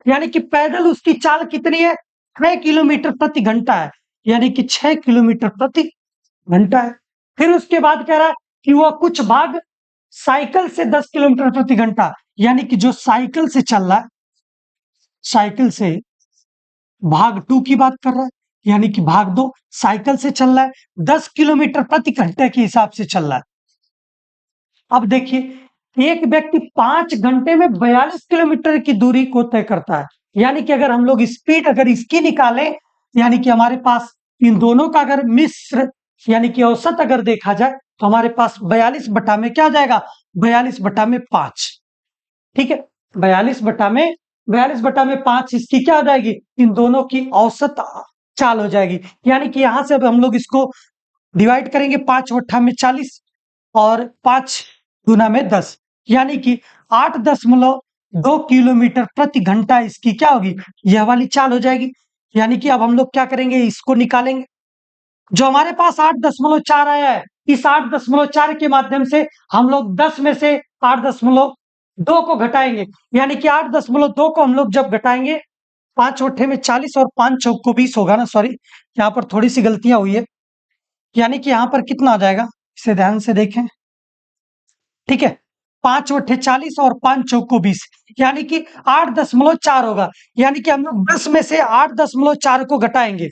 यानी कि पैदल उसकी चाल कितनी है 6 किलोमीटर प्रति घंटा है, यानी कि 6 किलोमीटर प्रति घंटा है। फिर उसके बाद कह रहा है कि वह कुछ भाग साइकिल से 10 किलोमीटर प्रति घंटा, यानी कि जो साइकिल से चल रहा है, साइकिल से भाग 2 की बात कर रहा है, यानी कि भाग 2 साइकिल से चल रहा है 10 किलोमीटर प्रति घंटे के हिसाब से चल रहा है। अब देखिए एक व्यक्ति 5 घंटे में 42 किलोमीटर की दूरी को तय करता है, यानी कि अगर हम लोग स्पीड अगर इसकी निकालें, यानी कि हमारे पास इन दोनों का अगर मिश्र यानी कि औसत अगर देखा जाए तो हमारे पास 42 बटा में क्या आ जाएगा 42 बटा में 5, ठीक है 42 बटा में 5 इसकी क्या आ जाएगी, इन दोनों की औसत चाल हो जाएगी, यानी कि यहां से अब हम लोग इसको डिवाइड करेंगे 5 बटा में 40 और 5 गुना में 10, यानी कि 8.2 किलोमीटर प्रति घंटा इसकी क्या होगी, यह वाली चाल हो जाएगी। यानी कि अब हम लोग क्या करेंगे, इसको निकालेंगे, जो हमारे पास 8.4 आया है, इस 8.4 के माध्यम से हम लोग 10 में से 8.2 को घटाएंगे, यानी कि 8.2 को हम लोग जब घटाएंगे 5 ओठे में 40 और 5 चौक को 20 होगा ना, सॉरी यहाँ पर थोड़ी सी गलतियां हुई है, यानी कि यहाँ पर कितना आ जाएगा, इसे ध्यान से देखें, ठीक है 5 ओठे 40 और 5 चौक को 20, यानी कि 8.4 होगा, यानी कि हम लोग 10 में से 8.4 को घटाएंगे,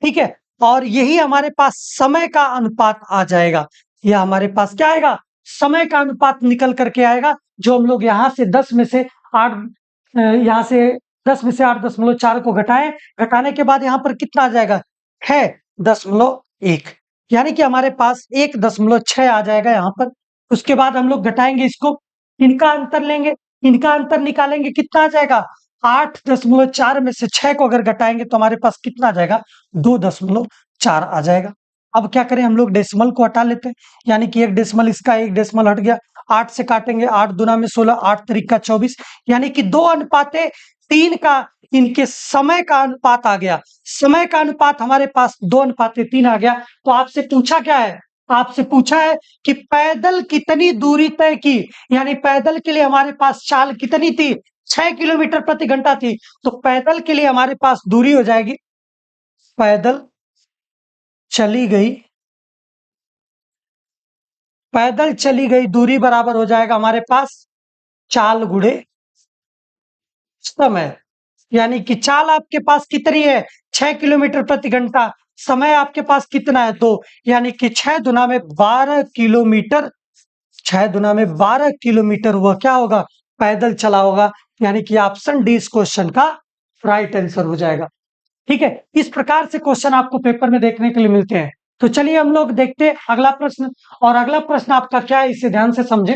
ठीक है, और यही हमारे पास समय का अनुपात आ जाएगा, यह हमारे पास क्या आएगा, समय का अनुपात निकल करके आएगा, जो हम लोग यहाँ से 10 में से 8 यहाँ से 10 में से 8.4 को घटाने के बाद यहाँ पर कितना आ जाएगा 6.1, यानी कि हमारे पास 1.6 आ जाएगा यहाँ पर। उसके बाद हम लोग घटाएंगे इसको, इनका अंतर लेंगे, इनका अंतर निकालेंगे, कितना आ जाएगा 8.4 में से 6 को अगर घटाएंगे तो हमारे पास कितना आ जाएगा 2.4 आ जाएगा। अब क्या करें, हम लोग डेसिमल को हटा लेते हैं, यानी कि एक डेसिमल इसका, एक डेसिमल हट गया। 8 से काटेंगे, 8 दूना में 16, 8 तरीका 24, यानी कि 2:3 का इनके समय का अनुपात आ गया। समय का अनुपात हमारे पास 2:3 आ गया। तो आपसे पूछा क्या है, आपसे पूछा है कि पैदल कितनी दूरी तय की, यानी पैदल के लिए हमारे पास चाल कितनी थी, 6 किलोमीटर प्रति घंटा थी। तो पैदल के लिए हमारे पास दूरी हो जाएगी, पैदल चली गई, पैदल चली गई दूरी बराबर हो जाएगा हमारे पास चाल गुणे समय। यानी कि चाल आपके पास कितनी है, 6 किलोमीटर प्रति घंटा, समय आपके पास कितना है, 2, यानी कि 6 दुना में 12 किलोमीटर, 6 दुना में 12 किलोमीटर हुआ, क्या होगा, पैदल चला होगा। यानी कि ऑप्शन डी इस क्वेश्चन का राइट आंसर हो जाएगा। ठीक है, इस प्रकार से क्वेश्चन आपको पेपर में देखने के लिए मिलते हैं। तो चलिए हम लोग देखते हैं अगला प्रश्न। और अगला प्रश्न आपका क्या है, इसे ध्यान से समझे।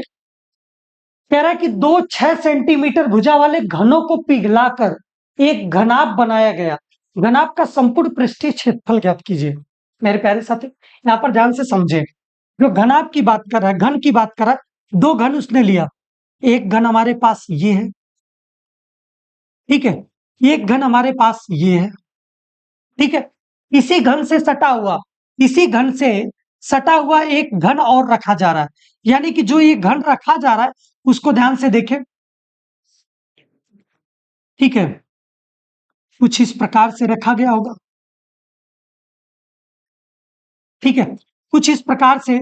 कह रहा है कि 2 6 सेंटीमीटर भुजा वाले घनों को पिघलाकर एक घनाभ बनाया गया। घनाभ का संपूर्ण पृष्ठीय क्षेत्रफल ज्ञात कीजिए। मेरे प्यारे साथी, यहाँ पर ध्यान से समझे, जो घनाभ की बात कर रहा है, घन की बात कर रहा है, 2 घन उसने लिया। एक घन हमारे पास ये है, ठीक है, एक घन हमारे पास ये है, ठीक है। इसी घन से सटा हुआ, इसी घन से सटा हुआ एक घन और रखा जा रहा है। यानी कि जो ये घन रखा जा रहा है उसको ध्यान से देखें, ठीक है, कुछ इस प्रकार से रखा गया होगा, ठीक है, कुछ इस प्रकार से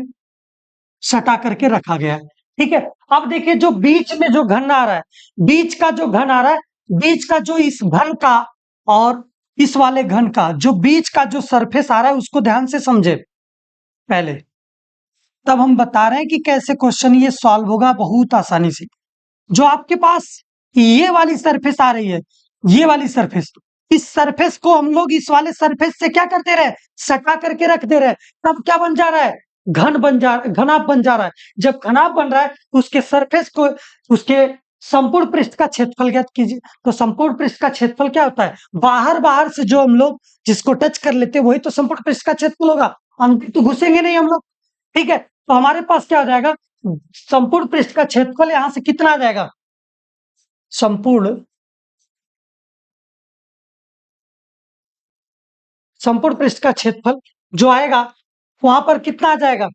सटा करके रखा गया है, ठीक है। अब देखिए जो बीच में जो घन आ रहा है, बीच का जो घन आ रहा है, बीच का जो इस घन का और इस वाले घन का जो बीच का जो सरफेस आ रहा है उसको ध्यान से समझे पहले, तब हम बता रहे हैं कि कैसे क्वेश्चन ये सॉल्व होगा बहुत आसानी से। जो आपके पास ये वाली सरफेस आ रही है, ये वाली सरफेस, इस सरफेस को हम लोग इस वाले सरफेस से क्या करते रहे, सटा करके रख दे रहे, तब क्या बन जा रहा है, घन बन जा, घनाभ बन जा रहा है। जब घनाभ बन रहा है उसके सरफेस को, उसके संपूर्ण पृष्ठ का क्षेत्रफल ज्ञात कीजिए। तो संपूर्ण पृष्ठ का क्षेत्रफल क्या होता है, बाहर बाहर से जो हम लोग जिसको टच कर लेते हैं वही तो संपूर्ण पृष्ठ का क्षेत्रफल होगा, अंदर तो घुसेंगे नहीं हम लोग, ठीक है। तो हमारे पास क्या हो जाएगा, संपूर्ण पृष्ठ का क्षेत्रफल यहां से कितना आ जाएगा, संपूर्ण संपूर्ण पृष्ठ का क्षेत्रफल जो आएगा वहां पर कितना आ जाएगा,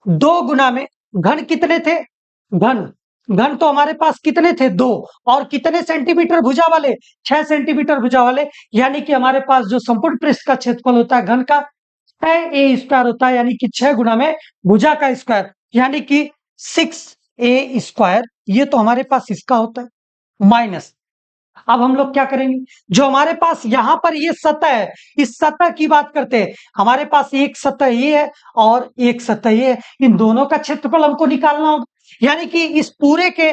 2 गुना में घन कितने थे, घन घन तो हमारे पास कितने थे, 2, और कितने सेंटीमीटर भुजा वाले, 6 सेंटीमीटर भुजा वाले। यानी कि हमारे पास जो संपूर्ण पृष्ठ का क्षेत्रफल होता है घन का 6a² होता है, यानी कि 6 गुना में भुजा का स्क्वायर, यानी कि 6a²। ये तो हमारे पास इसका होता है माइनस। अब हम लोग क्या करेंगे, जो हमारे पास यहां पर ये सतह है, इस सतह की बात करते हैं। हमारे पास एक सतह ये है और एक सतह ये है, इन दोनों का क्षेत्रफल हमको निकालना होगा। यानी कि इस पूरे के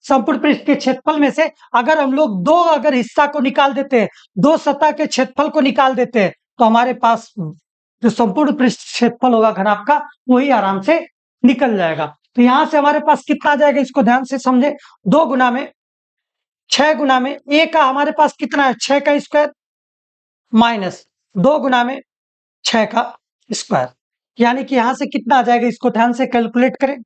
संपूर्ण पृष्ठ के क्षेत्रफल में से अगर हम लोग दो अगर हिस्सा को निकाल देते हैं, दो सतह के क्षेत्रफल को निकाल देते हैं, तो हमारे पास जो संपूर्ण पृष्ठ क्षेत्रफल होगा घनाभ का वही आराम से निकल जाएगा। तो यहां से हमारे पास कितना आ जाएगा, इसको ध्यान से समझे, 2 गुना में 6 गुना में ए का हमारे पास कितना है, 6 का स्क्वायर माइनस 2 गुना में 6 का स्क्वायर, यानी कि यहां से कितना आ जाएगा, इसको ध्यान से कैलकुलेट करें।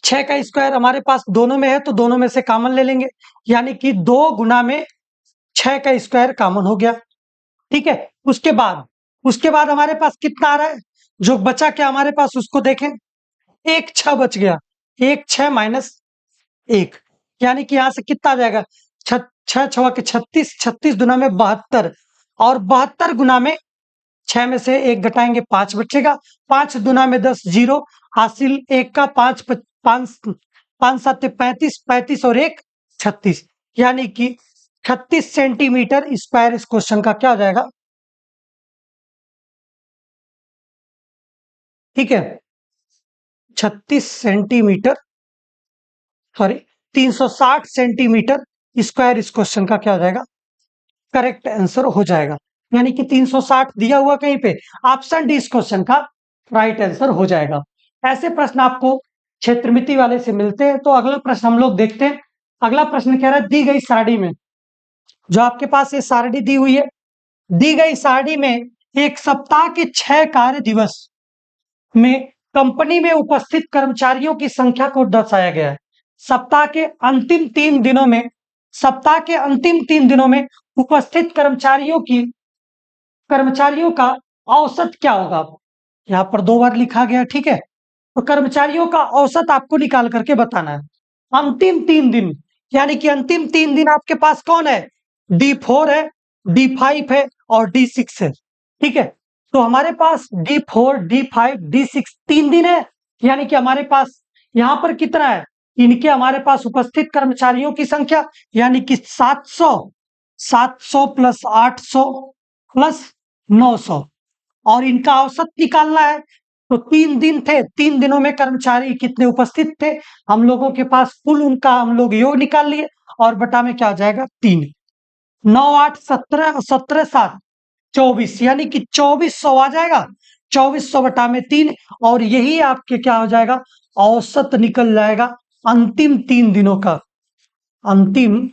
6 का स्क्वायर हमारे पास दोनों में है तो दोनों में से कॉमन ले लेंगे, यानी कि 2 गुना में 6 का स्क्वायर कॉमन हो गया, ठीक है। उसके बाद हमारे पास कितना आ रहा है, जो बचा क्या हमारे पास उसको देखें, 1 6 बच गया, 1 6 माइनस 1, यानी कि यहां से कितना आ जाएगा, 6 6 के 36, 36 दुना में 72, और 72 गुना में 6 में से 1 घटाएंगे 5 बचेगा, 5 दुना में 10, 0 हासिल 1 का, 5 5 5 7 35, 35 और 1 36, यानी कि 36 सेंटीमीटर स्क्वायर इस क्वेश्चन का क्या हो जाएगा, ठीक है, 36 सेंटीमीटर, सॉरी 360 सेंटीमीटर स्क्वायर इस क्वेश्चन का क्या हो जाएगा, करेक्ट आंसर हो जाएगा। यानी कि 360 दिया हुआ कहीं पे, ऑप्शन डी इस क्वेश्चन का राइट आंसर हो जाएगा। ऐसे प्रश्न आपको क्षेत्रमिति वाले से मिलते हैं। तो अगला प्रश्न हम लोग देखते हैं। अगला प्रश्न कह रहा है, दी गई सारणी में, जो आपके पास ये सारणी दी हुई है, दी गई सारणी में एक सप्ताह के 6 कार्य दिवस में कंपनी में उपस्थित कर्मचारियों की संख्या को दर्शाया गया है। सप्ताह के अंतिम 3 दिनों में उपस्थित कर्मचारियों का औसत क्या होगा? यहां पर 2 बार लिखा गया, ठीक है। तो कर्मचारियों का औसत आपको निकाल करके बताना है। अंतिम 3 दिन, यानी कि अंतिम 3 दिन आपके पास कौन है? D4 है, D5 है और D6 है, ठीक है। तो हमारे पास D4, D5, D6 3 दिन है, यानी कि हमारे पास यहां पर कितना है? इनके हमारे पास उपस्थित कर्मचारियों की संख्या, यानी कि 700 प्लस 800 प्लस 900, और इनका औसत निकालना है। तो 3 दिन थे, 3 दिनों में कर्मचारी कितने उपस्थित थे? हम लोगों के पास कुल उनका हम लोग योग निकाल लिए और बटा में क्या आ जाएगा? 3। 9 8 17, 17 7 24, यानी कि 2400 आ जाएगा। 2400 बटा में 3, और यही आपके क्या हो जाएगा? औसत निकल जाएगा अंतिम 3 दिनों का। अंतिम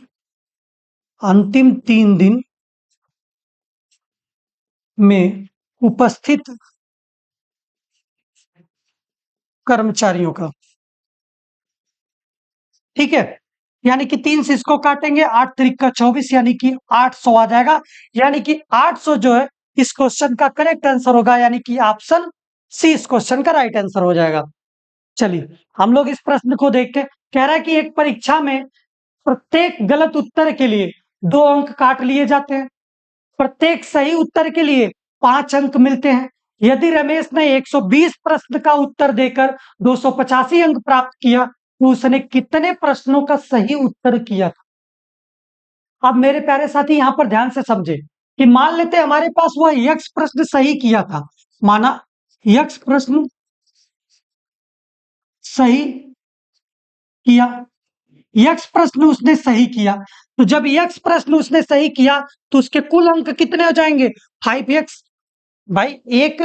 3 दिन में उपस्थित कर्मचारियों का, ठीक है। यानी कि 3 से इसको काटेंगे, 8 त्रिक का 24, यानी कि 800 आ जाएगा। यानी कि 800 जो है इस क्वेश्चन का करेक्ट आंसर होगा, यानी कि ऑप्शन सी इस क्वेश्चन का राइट आंसर हो जाएगा। चलिए हम लोग इस प्रश्न को देखते हैं। कह रहा है कि एक परीक्षा में प्रत्येक गलत उत्तर के लिए 2 अंक काट लिए जाते हैं, प्रत्येक सही उत्तर के लिए 5 अंक मिलते हैं। यदि रमेश ने 120 प्रश्न का उत्तर देकर 285 अंक प्राप्त किया, तो उसने कितने प्रश्नों का सही उत्तर किया था? अब मेरे प्यारे साथी यहां पर ध्यान से समझे कि मान लेते हमारे पास वह यक्ष प्रश्न सही किया था, माना यक्ष प्रश्न सही किया, यक्ष प्रश्न उसने सही किया। तो जब यक्ष प्रश्न उसने सही किया तो उसके कुल अंक कितने हो जाएंगे? 5x। भाई एक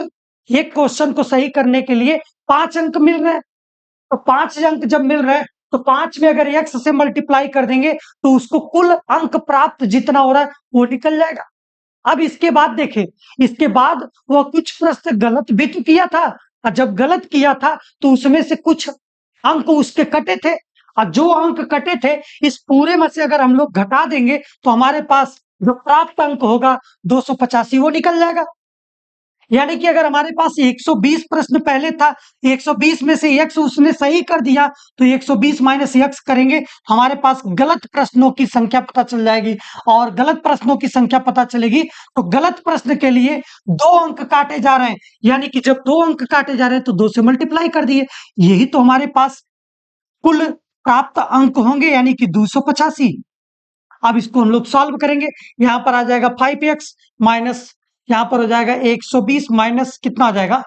क्वेश्चन को सही करने के लिए 5 अंक मिल रहे हैं, तो 5 अंक जब मिल रहे हैं तो 5 में अगर x से मल्टीप्लाई कर देंगे तो उसको कुल अंक प्राप्त जितना हो रहा है वो निकल जाएगा। अब इसके बाद देखें, इसके बाद वह कुछ प्रश्न गलत भी तो किया था, और जब गलत किया था तो उसमें से कुछ अंक उसके कटे थे, और जो अंक कटे थे इस पूरे में से अगर हम लोग घटा देंगे तो हमारे पास जो प्राप्त अंक होगा 285 वो निकल जाएगा। यानी कि अगर हमारे पास 120 प्रश्न पहले था, 120 में से x उसने सही कर दिया, तो 120 माइनस x करेंगे, हमारे पास गलत प्रश्नों की संख्या पता चल जाएगी, और गलत प्रश्नों की संख्या पता चलेगी तो गलत प्रश्न के लिए 2 अंक काटे जा रहे हैं, यानी कि जब 2 अंक काटे जा रहे हैं तो 2 से मल्टीप्लाई कर दिए, यही तो हमारे पास कुल प्राप्त अंक होंगे, यानी कि 285। अब इसको हम लोग सॉल्व करेंगे, यहां पर आ जाएगा 5x माइनस, यहां पर हो जाएगा 120 माइनस कितना आ जाएगा,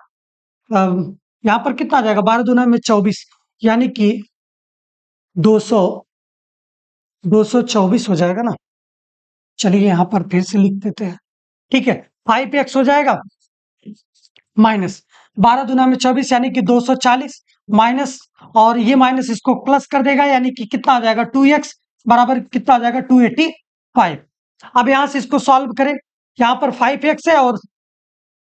यहां पर कितना आ जाएगा 12 दूना में 24, यानी कि 224 हो जाएगा ना। चलिए यहां पर फिर से लिख देते हैं, ठीक है। 5x हो जाएगा माइनस 12 दूना में 24, यानी कि 240 माइनस, और ये माइनस इसको प्लस कर देगा, यानी कि कितना आ जाएगा 2x बराबर कितना आ जाएगा 285। अब यहां से इसको सॉल्व करें, यहां पर 5x है और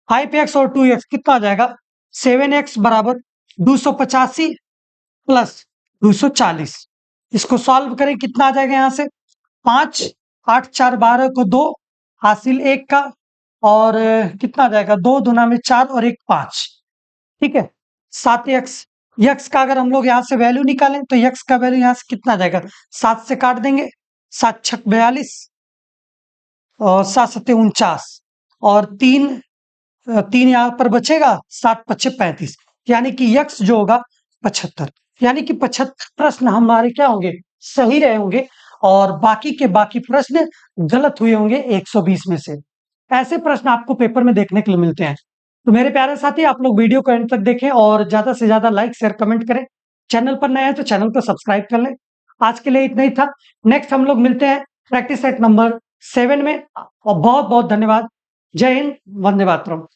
5x और 2x कितना आ जाएगा 7x बराबर 285 प्लस 240। इसको सॉल्व करें कितना आ जाएगा, यहां से 5 8 4 12 को 2 हासिल 1 का, और कितना आ जाएगा 2 दूना में 4 और 1 5, ठीक है। 7x, यक्स का अगर हम लोग यहाँ से वैल्यू निकालें तो यक्स का वैल्यू यहाँ से कितना आ जाएगा, 7 से काट देंगे, 7 छक 42 और 7 सत्ते 49, और 3 यहाँ पर बचेगा, 7 पच्चे 35, यानी कि यक्स जो होगा 75, यानी कि 75 प्रश्न हमारे क्या होंगे, सही रहे होंगे, और बाकी के बाकी प्रश्न गलत हुए होंगे 120 में से। ऐसे प्रश्न आपको पेपर में देखने के लिए मिलते हैं। तो मेरे प्यारे साथी, आप लोग वीडियो को एंड तक देखें और ज्यादा से ज्यादा लाइक शेयर कमेंट करें। चैनल पर नए हैं तो चैनल को सब्सक्राइब कर लें। आज के लिए इतना ही था, नेक्स्ट हम लोग मिलते हैं प्रैक्टिस सेट नंबर 7 में, और बहुत बहुत धन्यवाद। जय हिंद, वंदे मातरम।